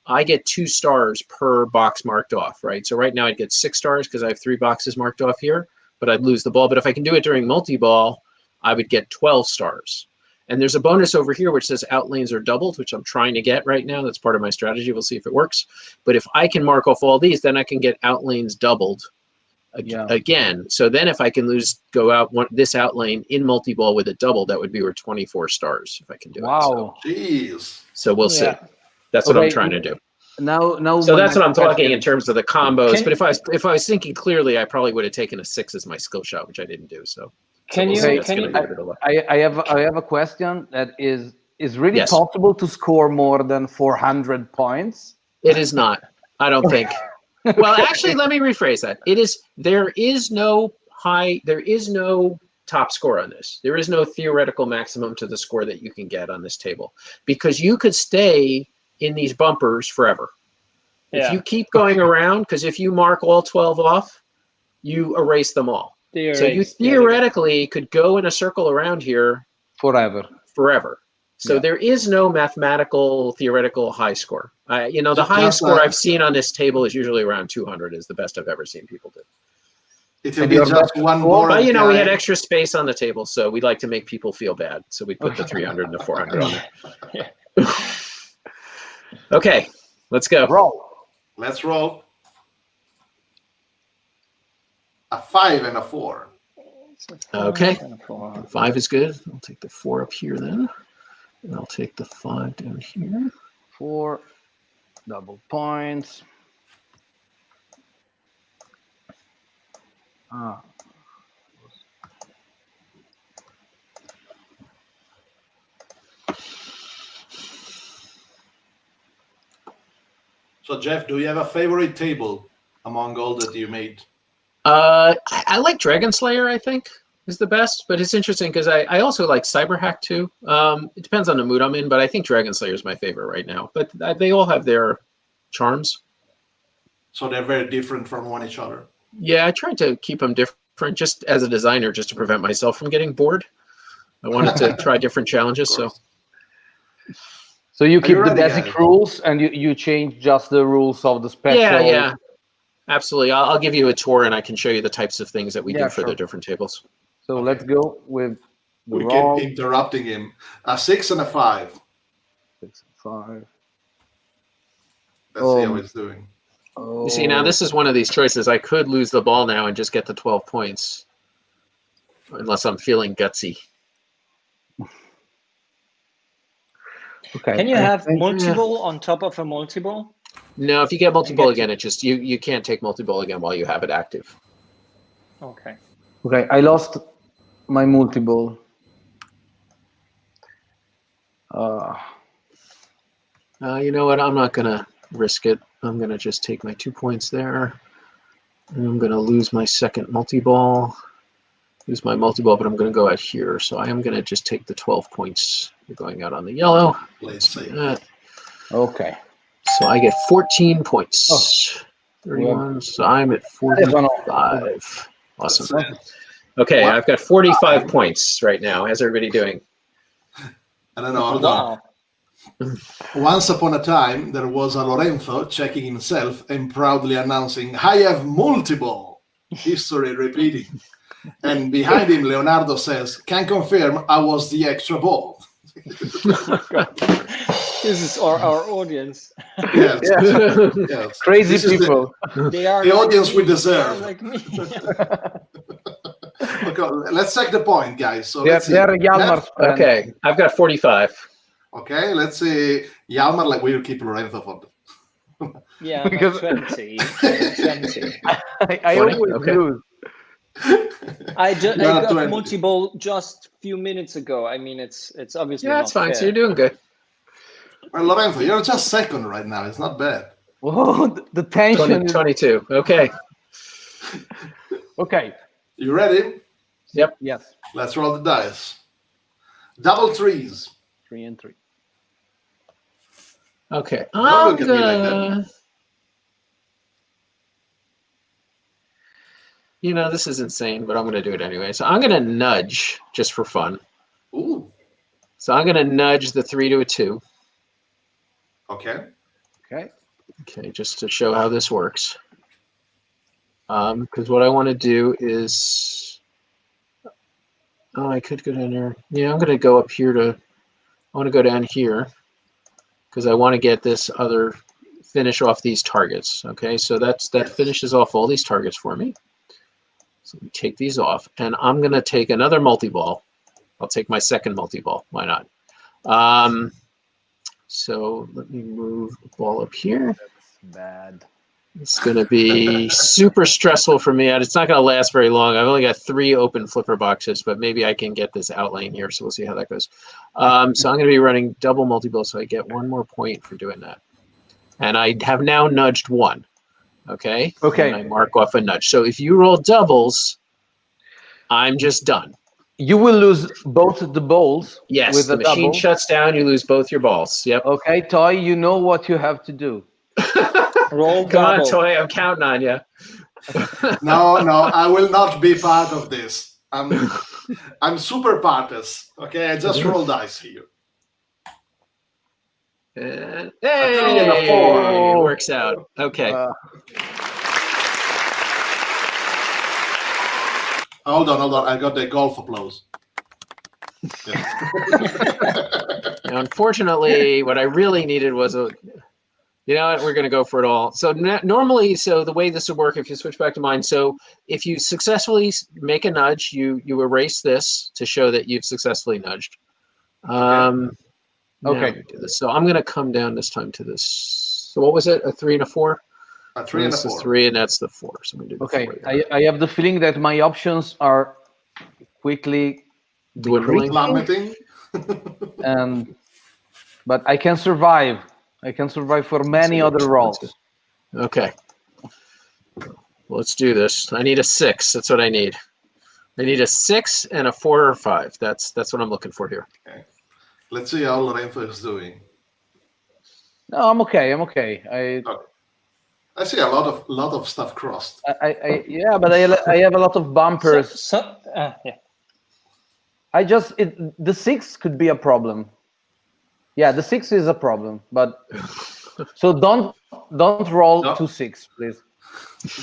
I get 2 stars per box marked off, right? So right now I'd get 6 stars because I have 3 boxes marked off here, but I'd lose the ball. But if I can do it during multi-ball, I would get 12 stars. And there's a bonus over here which says outlanes are doubled, which I'm trying to get right now. That's part of my strategy. We'll see if it works. But if I can mark off all these, then I can get outlanes doubled again. So then if I can go out this outlane in multi-ball with a double, that would be worth 24 stars if I can do it. Wow. Jeez. So we'll see. That's what I'm trying to do. Now. So that's what I'm talking in terms of the combos. But if I was thinking clearly, I probably would have taken a 6 as my skill shot, which I didn't do. So I have a question that is really possible to score more than 400 points? It is not. I don't think. Well, actually, let me rephrase that. There is no top score on this. There is no theoretical maximum to the score that you can get on this table because you could stay in these bumpers forever. If you keep going around, because if you mark all 12 off, you erase them all. So you theoretically could go in a circle around here forever. So there is no mathematical, theoretical high score. The highest score I've seen on this table is usually around 200 is the best I've ever seen people do. It will be just one more. But, we had extra space on the table, so we'd like to make people feel bad. So we put the 300 and the 400 on there. Okay, let's go. Let's roll. A 5 and a 4. Okay, 5 is good. I'll take the 4 up here then. And I'll take the 5 down here. 4 double points. So, Geoff, do you have a favorite table among all that you made? I like Dragon Slayer, I think, is the best, but it's interesting because I also like Cyberhack too. It depends on the mood I'm in, but I think Dragon Slayer is my favorite right now. But they all have their charms. So they're very different from one each other. Yeah, I tried to keep them different just as a designer, just to prevent myself from getting bored. I wanted to try different challenges. So you keep the ready, basic guys? rules and you change just the rules of the special. Yeah, absolutely. I'll give you a tour and I can show you the types of things that we do for the different tables. So let's go with the We roll. keep interrupting him. A 6 and a 5. 6 and 5. Let's see how he's doing. Oh. You see, now this is one of these choices. I could lose the ball now and just get the 12 points, unless I'm feeling gutsy. Okay. Can you have multi-ball on top of a multi-ball? No, if you get multi-ball again, it just you can't take multi-ball again while you have it active. Okay. Okay, I lost my multi-ball. You know what? I'm not gonna risk it. I'm gonna just take my 2 points there, and I'm gonna lose my second multi-ball. Lose my multi-ball, but I'm gonna go out here. So I am gonna just take the 12 points. You're going out on the yellow. Let's see. Okay. So I get 14 points. 31. So I'm at 45. Awesome. Okay, I've got 45 points right now. How's everybody doing? I don't know. Wow. Once upon a time, there was a Lorenzo checking himself and proudly announcing, "I have multiple." History repeating. And behind him, Leonardo says, "Can confirm I was the extra ball." This is our audience. Yes. Yeah. Yes. Crazy This is people. They are The like audience me. we They are deserve. like me. Okay, let's check the point, guys. So They're let's see. Hjalmar's friend. Okay, I've got 45. Okay, let's see. Hjalmar, like we'll keep Lorenzo for Yeah, Because- 20. 20. I 40? always Okay. lose. I You're got at 20. multi-ball just a few minutes ago. I mean, it's obviously Yeah, not that's fine. fair. So you're doing good. Well, Lorenzo, you're just second right now. It's not bad. Oh, the tension. 22. Okay. Okay. You ready? Yep. Yes. Let's roll the dice. Double threes. 3 and 3. Okay. Don't I'm look at me like gonna. You know, this is insane, but I'm gonna do it anyway. So I'm gonna nudge just for fun. Ooh. So I'm gonna nudge the 3 to a 2. Okay. Okay. Okay, just to show how this works. Because what I want to do is, I could go down there. Yeah, I'm going to go up here I want to go down here because I want to get this other, finish off these targets. Okay, so that finishes off all these targets for me. So we take these off, and I'm going to take another multi-ball. I'll take my second multi-ball. Why not? So let me move the ball up here. That's bad. It's going to be super stressful for me. It's not going to last very long. I've only got 3 open flipper boxes, but maybe I can get this outline here. So we'll see how that goes. So I'm going to be running double multi-ball, so I get 1 more point for doing that. And I have now nudged 1. Okay? Okay. And I mark off a nudge. So if you roll doubles, I'm just done. You will lose both the balls. Yes, with the a machine double. shuts down. You lose both your balls. Yep. Okay, Toy, you know what you have to do. Roll Come on, double. Toy. I'm counting on you. No, I will not be part of this. I'm super partes. Okay, I just roll dice here. And, 3 and a hey, 4. it works out. Okay. Hold on. I got the golf applause. Yeah. Now, unfortunately, what I really needed was you know what, we're going to go for it all. So normally, so the way this would work, if you switch back to mine, so if you successfully make a nudge, you erase this to show that you've successfully nudged. Okay. We do this. So I'm going to come down this time to this. So what was it? A 3 and a 4? A 3 and a That's the 4. 3, and that's the 4. So I'm going to do the Okay, 4 here. I have the feeling that my options are quickly Dwindling. Plummeting. but I can survive. I can survive for many other rolls. Okay. Let's do this. I need a 6. That's what I need. I need a 6 and a 4 or 5. That's what I'm looking for here. Okay. Let's see how Lorenzo is doing. No, I'm okay. I'm okay. I see a lot of stuff crossed. Yeah, but I have a lot of bumpers. Yeah. The 6 could be a problem. Yeah, the 6 is a problem, but so don't roll 2 6, please.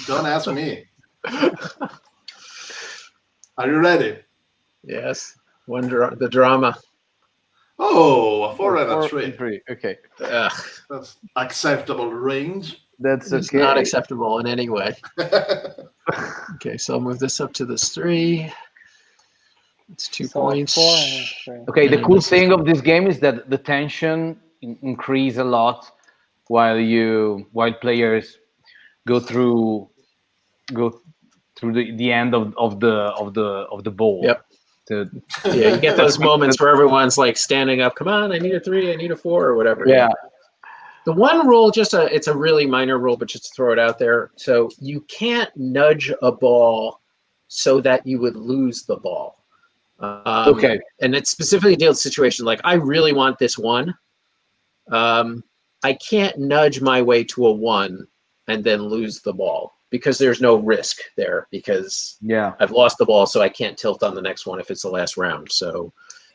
Don't ask me. Are you ready? Yes. The drama. Oh, a 4 and a 3. Okay. That's acceptable range. That's It's okay. not acceptable in any way. Okay, so I'll move this up to this 3. It's 2 points. 4 and 3. Okay, the cool thing of this game is that the tension increase a lot while players go through the end of the ball. Yep. Yeah, you get those moments where everyone's like standing up. Come on, I need a 3, I need a 4, or whatever. Yeah. The one rule, it's a really minor rule, but just to throw it out there. So you can't nudge a ball so that you would lose the ball. Okay. And it specifically deals with situation like I really want this 1. I can't nudge my way to a 1 and then lose the ball because there's no risk there because I've lost the ball, so I can't tilt on the next one if it's the last round. So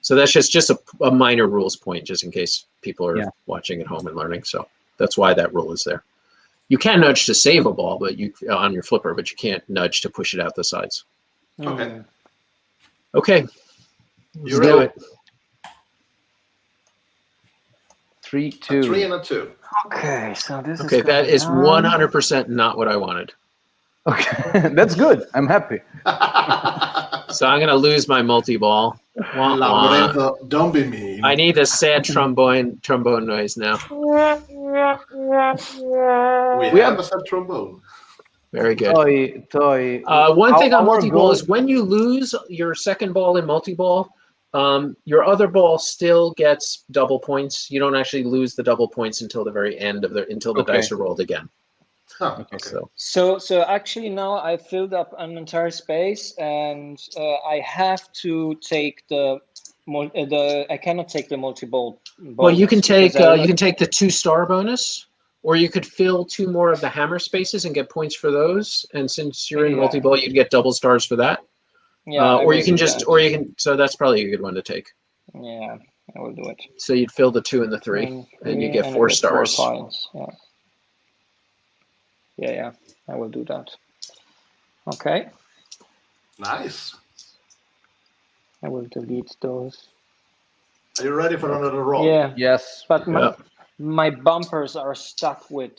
that's just a minor rules point, just in case people are watching at home and learning. So that's why that rule is there. You can nudge to save a ball, but on your flipper, but you can't nudge to push it out the sides. Okay. Okay. You do ready? it. 3 A 2. 3 and a 2. Okay, so this is Okay, that is 100% not what I wanted. Okay, that's good. I'm happy. So I'm gonna lose my multi-ball. Wah, wah. Lorenzo, don't be mean. I need a sad trombone noise now. We have a sad trombone. Very good. Toy. One thing on Our multi-ball goal- is when you lose your second ball in multi-ball, your other ball still gets double points. You don't actually lose the double points until the very end until the dice are rolled again. Oh, okay. So actually now I filled up an entire space, and I have to take I cannot take the multi-ball. Well, you can take bonus the 2-star bonus, or you could fill 2 more of the hammer spaces and get points for those. And since you're in multi-ball, you'd get double stars for that. Yeah. Or you can so that's probably a good one to take. Yeah, I will do it. So you'd fill the 2 and the 3, and you get 4 stars. 4 points. Yeah, I will do that. Okay. Nice. I will delete those. Are you ready for another roll? Yeah. Yes. But my bumpers are stuck with.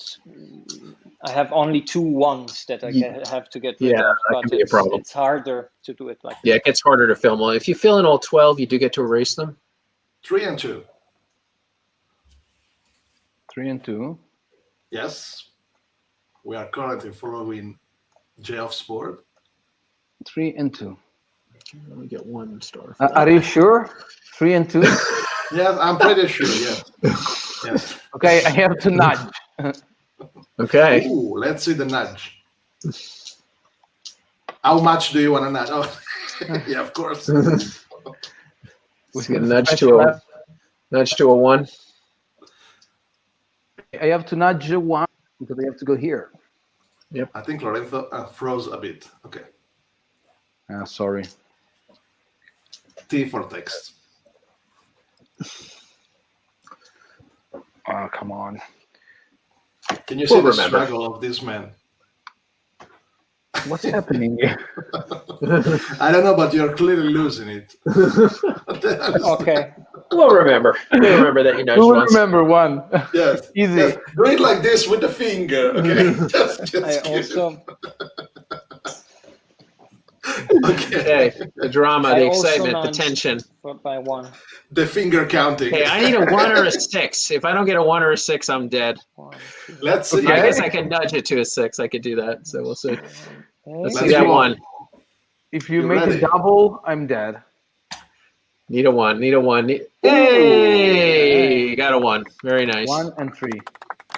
I have only 2 1s that I have to get rid of. That But can be a problem. it's harder to do it like that. Yeah, it gets harder to fill. Well, if you fill in all 12, you do get to erase them. 3 and 2. 3 and 2. Yes. We are currently following Geoff's board. 3 and 2. Let me get 1 star. Are you sure? 3 and 2. Yes, I'm pretty sure. Yes. Yes. Okay, I have to nudge. Okay. Ooh, let's see the nudge. How much do you want to nudge? Oh, yeah, of course. We can nudge to a 1. I have to nudge a 1 because I have to go here. Yep. I think Lorenzo froze a bit. Okay. Sorry. T for text. Oh, come on. Can you see the remember. struggle of this man? What's happening here? I don't know, but you're clearly losing it. Okay. We'll remember. We'll remember that you nudged Who will once. remember 1? Yes. Easy. Yes. Do it like this with the finger. Okay. just I also. Okay. Okay. The drama, I the also excitement, the nudged tension. by 1. The finger counting. Okay, I need a 1 or a 6. If I don't get a 1 or a 6, I'm dead. 1, 2, Let's see. I guess I can nudge it to a 6. I could do that. So we'll see. Let's see Let's that go. 1. If you You make ready? a double, I'm dead. Need a 1. Need a 1. Hey! you got a 1. Very nice. 1 and 3.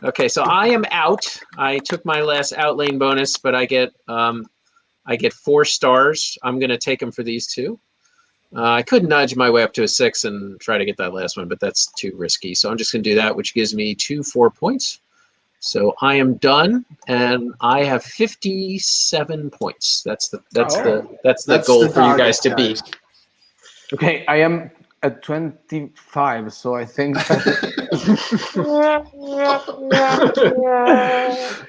Okay, so I am out. I took my last out lane bonus, but I get 4 stars. I'm going to take them for these 2. I could nudge my way up to a 6 and try to get that last one, but that's too risky. So I'm just going to do that, which gives me 2 4 points. So I am done, and I have 57 points. That's the goal for you guys to beat. Okay, I am at 25, so I think.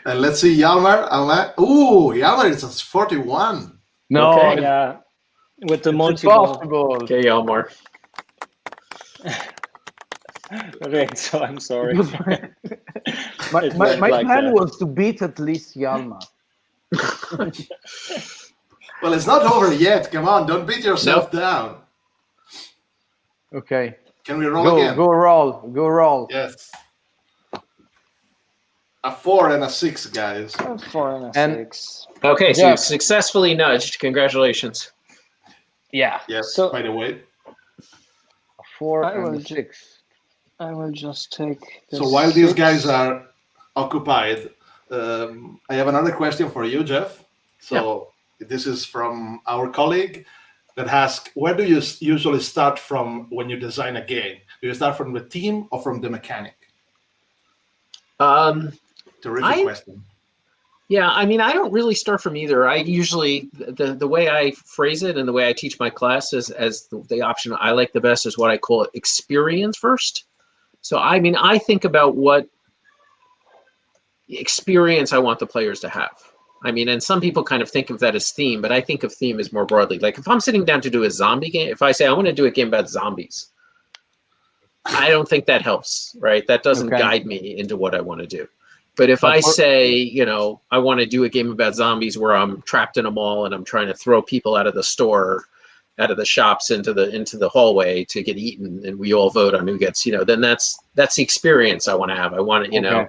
And let's see, Hjalmar. Ooh, Hjalmar is at 41. No, Okay. Yeah, with the it's multi-ball. impossible. Okay, Hjalmar. Lorenzo, I'm sorry. My It went like plan that. was to beat at least Hjalmar. Well, it's not over yet. Come on, don't beat yourself down. Okay. Can we roll again? Go roll. Yes. A 4 and a 6, guys. 4 and a And- 6. Okay, so Yeah. you've successfully nudged. Congratulations. Yeah. Yes, So- by the way. 4 I will and ju- 6. I will just take. The So while these 6. guys are occupied, I have another question for you, Geoff. So this is from our colleague that asks, where do you usually start from when you design a game? Do you start from the team or from the mechanic? Terrific question. Yeah, I mean, I don't really start from either. I usually, the way I phrase it and the way I teach my class is as the option I like the best is what I call experience first. So, I mean, I think about what experience I want the players to have. I mean, and some people kind of think of that as theme, but I think of theme as more broadly. Like if I'm sitting down to do a zombie game, if I say I want to do a game about zombies, I don't think that helps, right? That doesn't Okay. guide me into what I want to do. But if I say, you know, I want to do a game about zombies where I'm trapped in a mall and I'm trying to throw people out of the store, out of the shops into the hallway to get eaten, and we all vote on who gets, you know, then that's the experience I want to have. I want to, you know,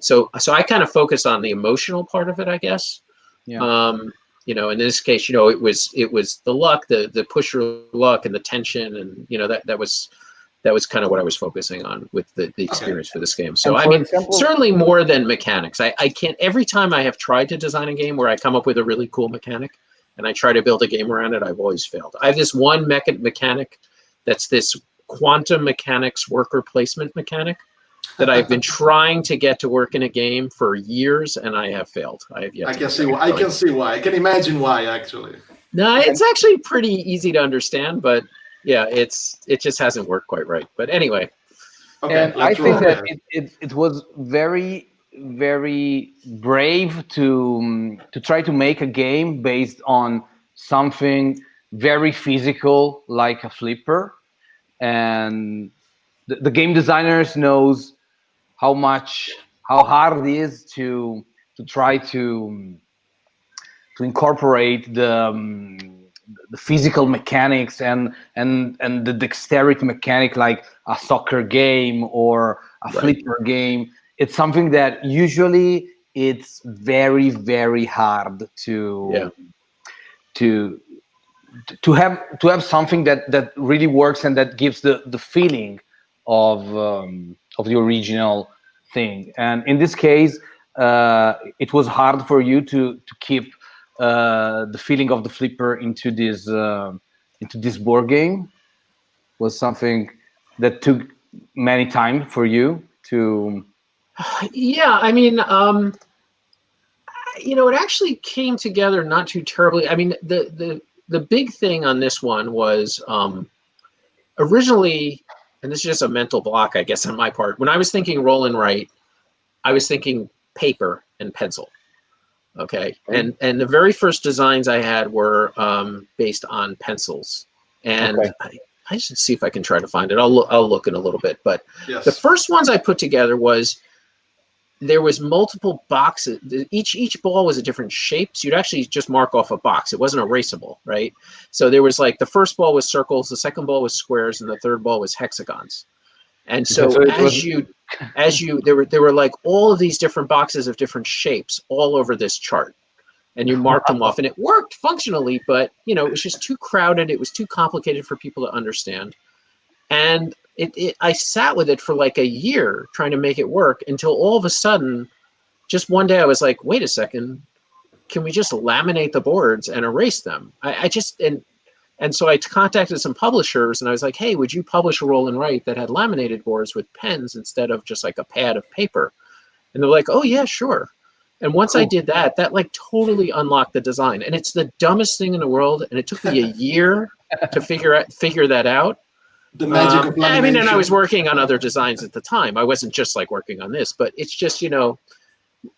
so I kind of focus on the emotional part of it, I guess. Yeah. You know, in this case, you know, it was the luck, the pusher luck, and the tension, and you know that was kind of what I was focusing on with the experience for this game. So And I for mean, example- certainly more than mechanics. I can't, every time I have tried to design a game where I come up with a really cool mechanic and I try to build a game around it, I've always failed. I have this one mechanic that's this quantum mechanics worker placement mechanic that I've been trying to get to work in a game for years, and I have failed. I have yet. I can see why. I can imagine why, actually. No, it's actually pretty easy to understand, but yeah, it just hasn't worked quite right. But anyway. Okay, And I think that it was very, very brave to try to make a game based on something very physical like a flipper, and the game designers knows how hard it is to try to incorporate the physical mechanics and the dexterity mechanic like a soccer game or a flipper game. It's something that usually it's very, very hard to have something that really works and that gives the feeling of the original thing. And in this case, it was hard for you to keep the feeling of the flipper into this board game. Was something that took many time for you to. Yeah, I mean, you know, it actually came together not too terribly. I mean, the big thing on this one was originally, and this is just a mental block, I guess, on my part. When I was thinking roll and write, I was thinking paper and pencil. Okay, and the very first designs I had were based on pencils, and I should see if I can try to find it. I'll look in a little bit, but the first ones I put together was there was multiple boxes. Each ball was a different shape, so you'd actually just mark off a box. It wasn't erasable, right? So there was like the first ball was circles, the second ball was squares, and the third ball was hexagons. And so as you there were like all of these different boxes of different shapes all over this chart, and you marked them off, and it worked functionally, but you know, it was just too crowded. It was too complicated for people to understand. And I sat with it for like a year trying to make it work until all of a sudden, just one day I was like, wait a second, can we just laminate the boards and erase them? And so I contacted some publishers and I was like, hey, would you publish a roll and write that had laminated boards with pens instead of just like a pad of paper? And they're like, oh yeah, sure. And once I did that, that like totally unlocked the design. And it's the dumbest thing in the world. And it took me a year to figure that out. The magic of lamination. I mean, and I was working on other designs at the time. I wasn't just like working on this, but it's just, you know,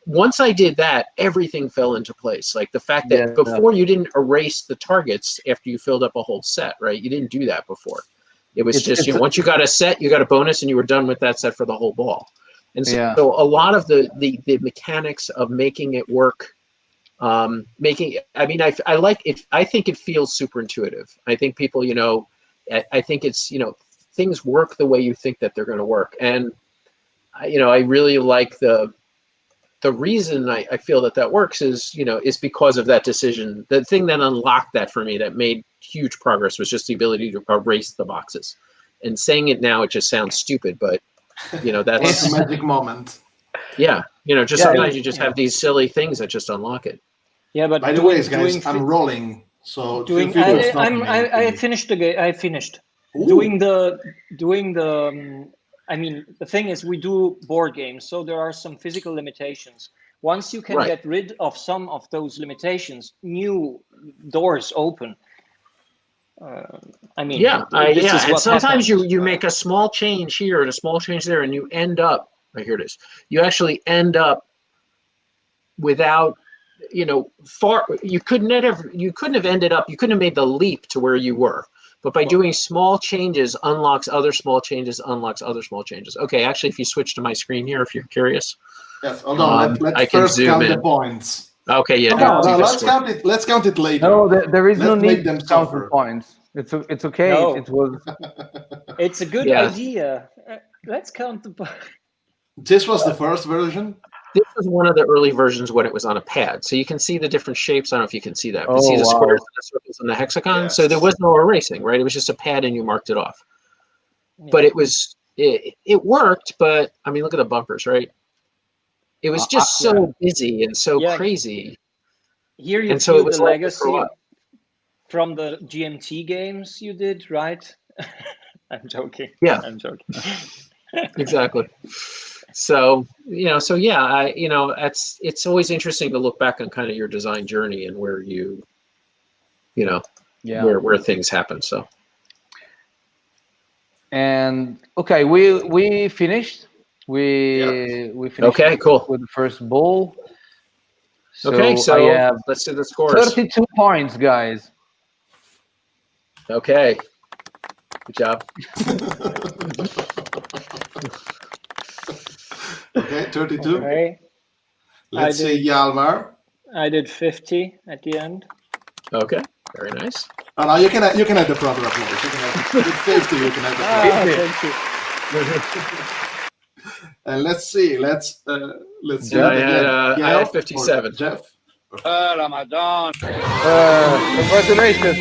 once I did that, everything fell into place. Like the fact that before you didn't erase the targets after you filled up a whole set, right? You didn't do that before. It was just, you know, once you got a set, you got a bonus and you were done with that set for the whole ball. And so, so a lot of the mechanics of making it work, I mean, I like it. I think it feels super intuitive. I think people, you know, I think it's, you know, things work the way you think that they're going to work. And, you know, I really like the reason I feel that works is, you know, is because of that decision. The thing that unlocked that for me, that made huge progress, was just the ability to erase the boxes. And saying it now, it just sounds stupid, but, you know, that's a magic moment. Yeah, you know, just sometimes you just have these silly things that just unlock it. Yeah, but by the way, guys, I'm rolling. So I finished the game. I finished doing the. I mean, the thing is, we do board games, so there are some physical limitations. Once you can get rid of some of those limitations, new doors open. I mean, and sometimes you make a small change here and a small change there, and you end up, here it is. You actually end up without, you know, you couldn't have ended up, you couldn't have made the leap to where you were. But by doing small changes, unlocks other small changes, unlocks other small changes. Okay, actually, if you switch to my screen here, if you're curious. Yes, hold on. Let's first count the points. Okay, yeah. No, let's count it. Let's count it later. No, there is no need to count the points. It's okay. No. It was. It's a good idea. Let's count the points. This was the first version. This was one of the early versions when it was on a pad. So you can see the different shapes. I don't know if you can see that. But see the squares and the circles and the hexagon? Yes. So there was no erasing, right? It was just a pad and you marked it off. Yeah. But it worked, but I mean, look at the bumpers, right? It was just so busy and so crazy. Here you feel the legacy from the GMT games you did, right? I'm joking. Yeah. I'm joking. Exactly. So, you know, it's always interesting to look back on kind of your design journey and where where things happen. So. And okay, we finished. We finished. Okay, cool. With the first bowl. So let's see the scores. 32 points, guys. Okay. Good job. Okay, 32. Okay. Let's see, Hjalmar. I did 50 at the end. Okay, very nice. Oh, no, you can add the proper applause. You can add 50. You can add the thank you. And let's see. Let's see. I had 57. Geoff. Ramadan. Congratulations.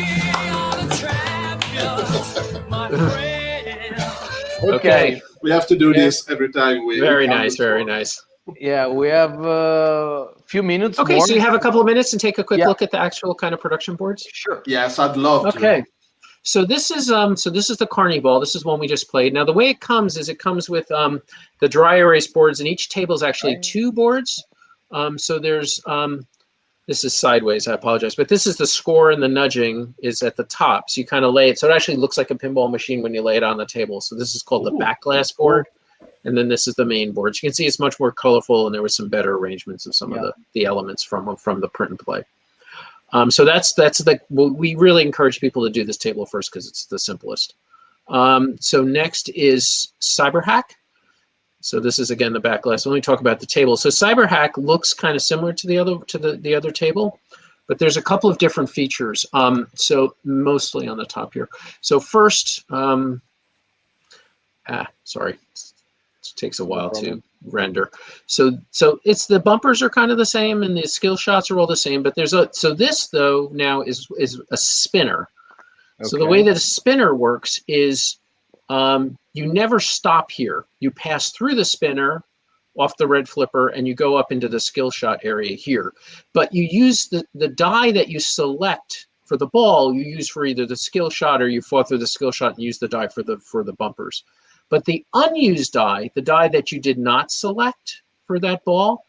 Okay. We have to do this every time we. Very nice. Very nice. Yeah, we have a few minutes. Okay, more. So you have a couple of minutes and take a quick look at the actual kind of production boards. Sure. Yes, I'd love to. Okay. So this is the Carney ball. This is one we just played. Now the way it comes is it comes with the dry erase boards, and each table is actually 2 boards. So there's this is sideways. I apologize, but this is the score, and the nudging is at the top. So you kind of lay it. So it actually looks like a pinball machine when you lay it on the table. So this is called the back glass board, and then this is the main board. So you can see it's much more colorful, and there was some better arrangements of some of the elements from the print and play. So we really encourage people to do this table first because it's the simplest. So next is CyberHack. So this is again the back glass. Let me talk about the table. So CyberHack looks kind of similar to the other table, but there's a couple of different features. So mostly on the top here. So first, sorry, it takes a while to render. So it's the bumpers are kind of the same, and the skill shots are all the same. But so this though now is a spinner. Okay. So the way that a spinner works is you never stop here. You pass through the spinner, off the red flipper, and you go up into the skill shot area here. But you use the die that you select for the ball, you use for either the skill shot, or you fought through the skill shot and use the die for the bumpers. But the unused die, the die that you did not select for that ball,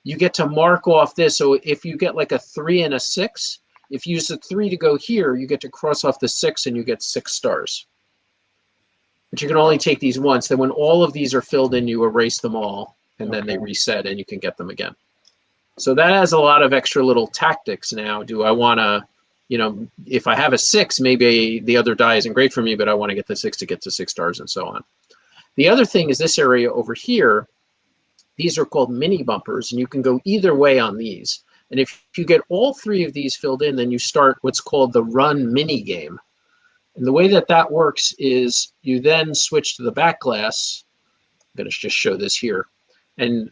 you get to mark off this. So if you get like a 3 and a 6, if you use the 3 to go here, you get to cross off the 6 and you get 6 stars. But you can only take these once. Then when all of these are filled in, you erase them all, and then they reset and you can get them again. So that has a lot of extra little tactics now. Do I want to, if I have a 6, maybe the other die isn't great for me, but I want to get the 6 to get to 6 stars and so on. The other thing is this area over here. These are called mini bumpers, and you can go either way on these. And if you get all 3 of these filled in, then you start what's called the run mini game. And the way that works is you then switch to the back glass. I'm going to just show this here. And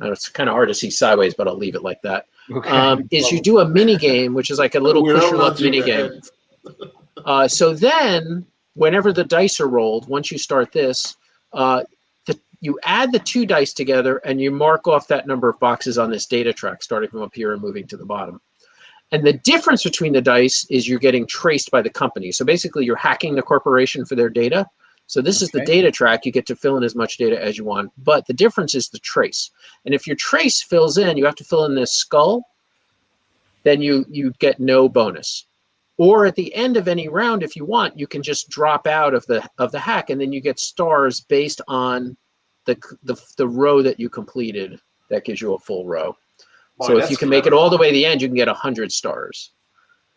it's kind of hard to see sideways, but I'll leave it like that. Okay. You do a mini game, which is like a little push your luck mini game. So then, whenever the dice are rolled, once you start this, you add the 2 dice together and you mark off that number of boxes on this data track, starting from up here and moving to the bottom. And the difference between the dice is you're getting traced by the company. So basically, you're hacking the corporation for their data. So this is the data track. You get to fill in as much data as you want. But the difference is the trace. And if your trace fills in, you have to fill in this skull, then you get no bonus. Or at the end of any round, if you want, you can just drop out of the hack, and then you get stars based on the row that you completed. That gives you a full row. Boy, so if you can make it all the way to the end, you can get 100 stars.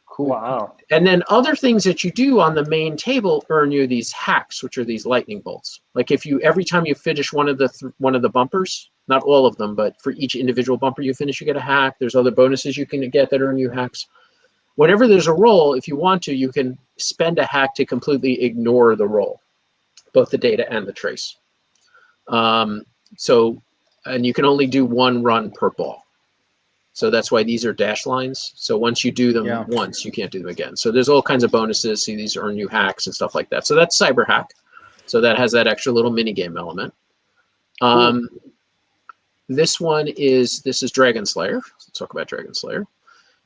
Cool. Wow. And then other things that you do on the main table earn you these hacks, which are these lightning bolts. Like if you every time you finish one of the bumpers, not all of them, but for each individual bumper you finish, you get a hack. There's other bonuses you can get that earn you hacks. Whenever there's a roll, if you want to, you can spend a hack to completely ignore the roll, both the data and the trace. And you can only do 1 run per ball. So that's why these are dash lines. So once you do them once, you can't do them again. So there's all kinds of bonuses. See, these earn you hacks and stuff like that. So that's Cyber Hack. So that has that extra little mini game element. This is Dragon Slayer. Let's talk about Dragon Slayer.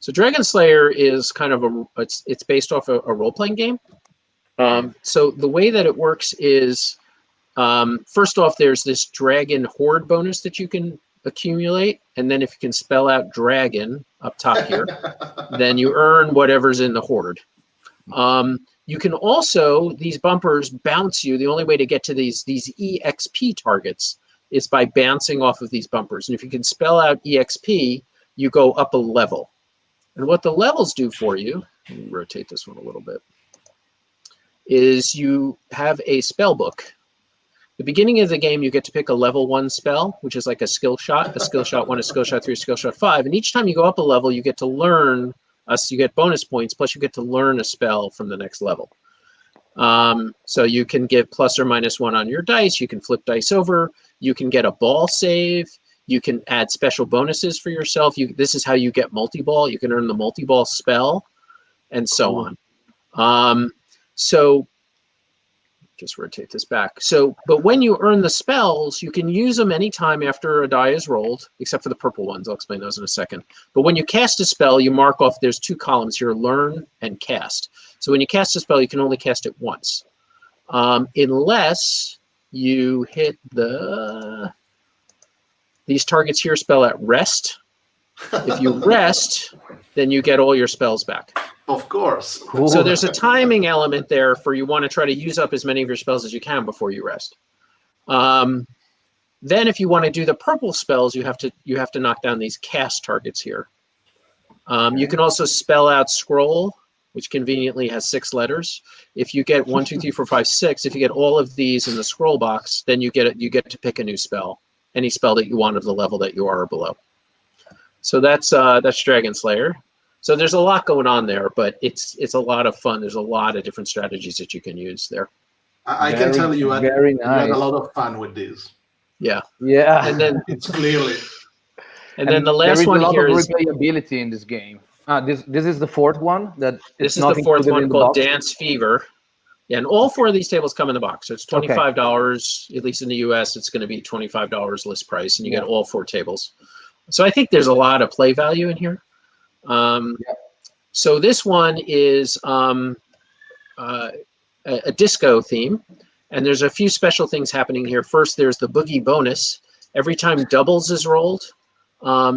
So Dragon Slayer is kind of it's based off a role-playing game. So the way that it works is, first off, there's this dragon horde bonus that you can accumulate, and then if you can spell out dragon up top here, then you earn whatever's in the horde. You can also, these bumpers bounce you. The only way to get to these EXP targets is by bouncing off of these bumpers. And if you can spell out EXP, you go up a level. And what the levels do for you, let me rotate this one a little bit, is you have a spell book. The beginning of the game, you get to pick a level 1 spell, which is like a skill shot 1, a skill shot 3, a skill shot 5. And each time you go up a level, you get to learn, you get bonus points, plus you get to learn a spell from the next level. So you can get plus or minus 1 on your dice. You can flip dice over. You can get a ball save. You can add special bonuses for yourself. This is how you get multi-ball. You can earn the multi-ball spell, and so on. So just rotate this back. But when you earn the spells, you can use them anytime after a die is rolled, except for the purple ones. I'll explain those in a second. But when you cast a spell, you mark off, there's 2 columns here, learn and cast. So when you cast a spell, you can only cast it once. Unless you hit these targets here spell out rest. If you rest, then you get all your spells back. Of course. Cool. So there's a timing element there for you want to try to use up as many of your spells as you can before you rest. Then if you want to do the purple spells, you have to knock down these cast targets here. You can also spell out scroll, which conveniently has 6 letters. If you get 1, 2, 3, 4, 5, 6, if you get all of these in the scroll box, then you get to pick a new spell, any spell that you want of the level that you are or below. So that's Dragon Slayer. So there's a lot going on there, but it's a lot of fun. There's a lot of different strategies that you can use there. I can tell you, you had a lot of fun with this. Yeah. Yeah. And then it's clearly. And then the last one here is replayability in this game. This is the 4th one. This is the 4th one called Dance Fever. Yeah, and all 4 of these tables come in the box. So it's $25, at least in the US, it's going to be $25 list price, and you get all 4 tables. So I think there's a lot of play value in here. So this one is a disco theme, and there's a few special things happening here. First, there's the boogie bonus. Every time doubles is rolled,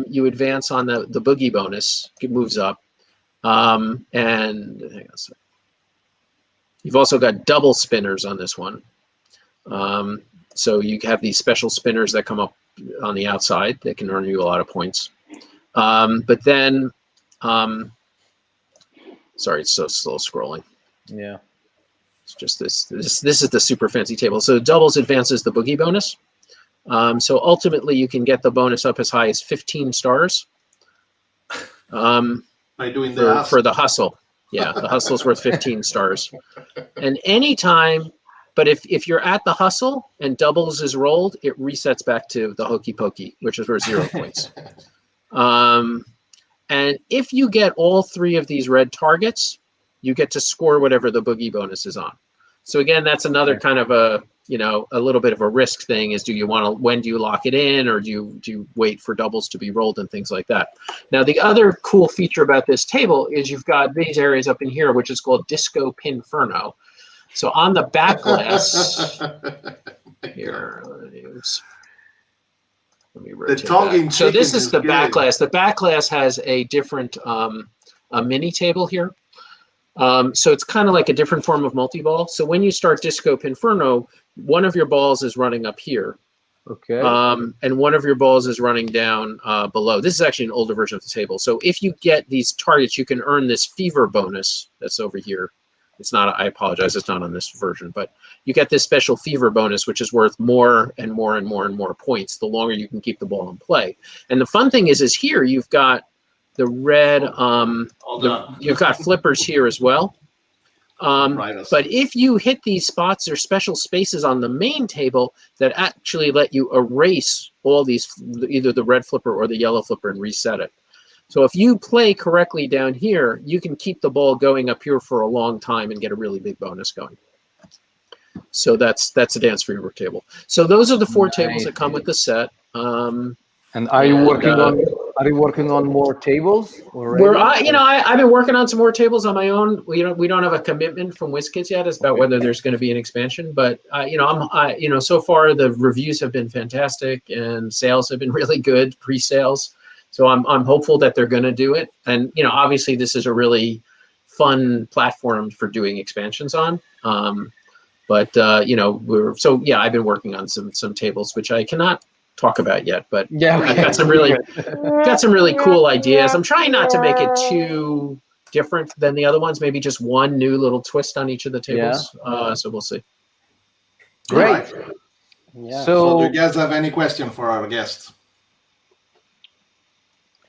you advance on the boogie bonus. It moves up. And hang on a second. You've also got double spinners on this one. So you have these special spinners that come up on the outside that can earn you a lot of points. But then, sorry, it's so slow scrolling. Yeah. It's just this is the super fancy table. So doubles advances the boogie bonus. So ultimately you can get the bonus up as high as 15 stars. By doing for the hustle. Yeah, the hustle's worth 15 stars. And anytime, but if you're at the hustle and doubles is rolled, it resets back to the hokey pokey, which is worth 0 points. And if you get all 3 of these red targets, you get to score whatever the boogie bonus is on. So again, that's another kind of a little bit of a risk thing, is when do you lock it in, or do you wait for doubles to be rolled and things like that. Now, the other cool feature about this table is you've got these areas up in here, which is called Disco Pinferno. So on the back glass, here, let me rotate that. So this is the back glass. The back glass has a different a mini table here. So it's kind of like a different form of multi-ball. So when you start Disco Pinferno, one of your balls is running up here. Okay. And one of your balls is running down below. This is actually an older version of the table. So if you get these targets, you can earn this fever bonus that's over here. It's not, I apologize, it's not on this version, but you get this special fever bonus, which is worth more and more and more and more points the longer you can keep the ball in play. And the fun thing is here you've got the red, you've got flippers here as well. But if you hit these spots, there's special spaces on the main table that actually let you erase all these, either the red flipper or the yellow flipper, and reset it. So if you play correctly down here, you can keep the ball going up here for a long time and get a really big bonus going. So that's a Dance Fever table. So those are the 4 tables that come with the set. And are you working on more tables already? I've been working on some more tables on my own. We don't have a commitment from WizKids yet. It's about whether there's going to be an expansion. But so far the reviews have been fantastic and sales have been really good, pre-sales. So I'm hopeful that they're going to do it. And obviously this is a really fun platform for doing expansions on. I've been working on some tables which I cannot talk about yet, but I've got some really cool ideas. I'm trying not to make it too different than the other ones. Maybe just one new little twist on each of the tables. So we'll see. Great. Right. Yeah. So do you guys have any question for our guest?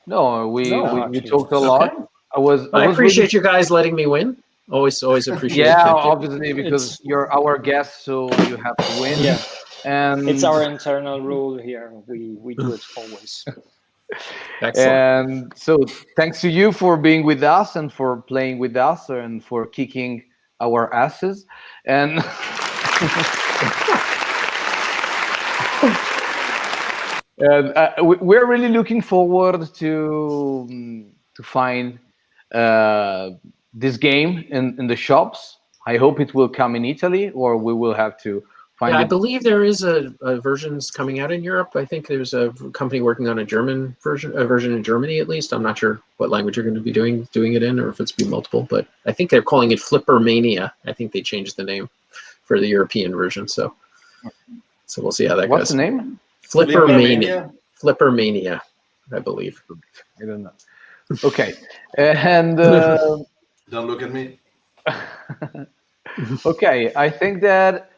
No, we talked a lot. Okay. I appreciate you guys letting me win. Always appreciate it. Yeah, obviously, because you're our guest, so you have to win. Yeah. And it's our internal rule here. We do it always. Excellent. And so thanks to you for being with us and for playing with us and for kicking our asses. And we're really looking forward to find this game in the shops. I hope it will come in Italy, or we will have to find it. I believe there is a versions coming out in Europe. I think there's a company working on a version in Germany at least. I'm not sure what language you're going to be doing it in, or if it's be multiple, but I think they're calling it Flipper Mania. I think they changed the name for the European version. So we'll see how that goes. What's the name? Flipper Mania. Flipper Mania, I believe. I don't know. Okay, and don't look at me. Okay, I think that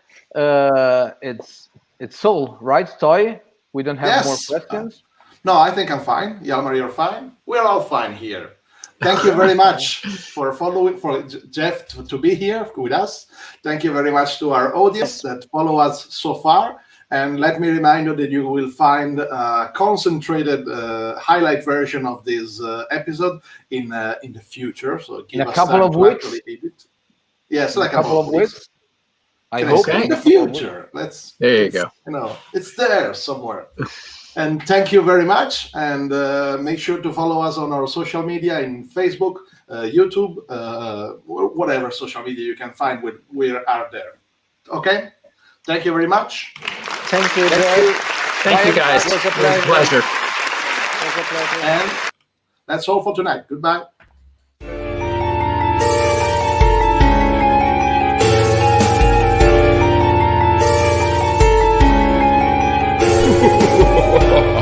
it's all right, Toy. We don't have more questions. No, I think I'm fine. Hjalmar, you're fine. We're all fine here. Thank you very much for Geoff to be here with us. Thank you very much to our audience that follow us so far. And let me remind you that you will find a concentrated highlight version of this episode in the future. So give in a couple of weeks. Yes, like a couple of weeks. I Can hope say in the future. There you go. It's there somewhere. And thank you very much. And make sure to follow us on our social media in Facebook, YouTube, whatever social media you can find. We are there. Okay. Thank you very much. Thank you, Joe. Thank you, guys. It was a It was a pleasure. It was a pleasure. And that's all for tonight. Goodbye. Ha ha ha ha!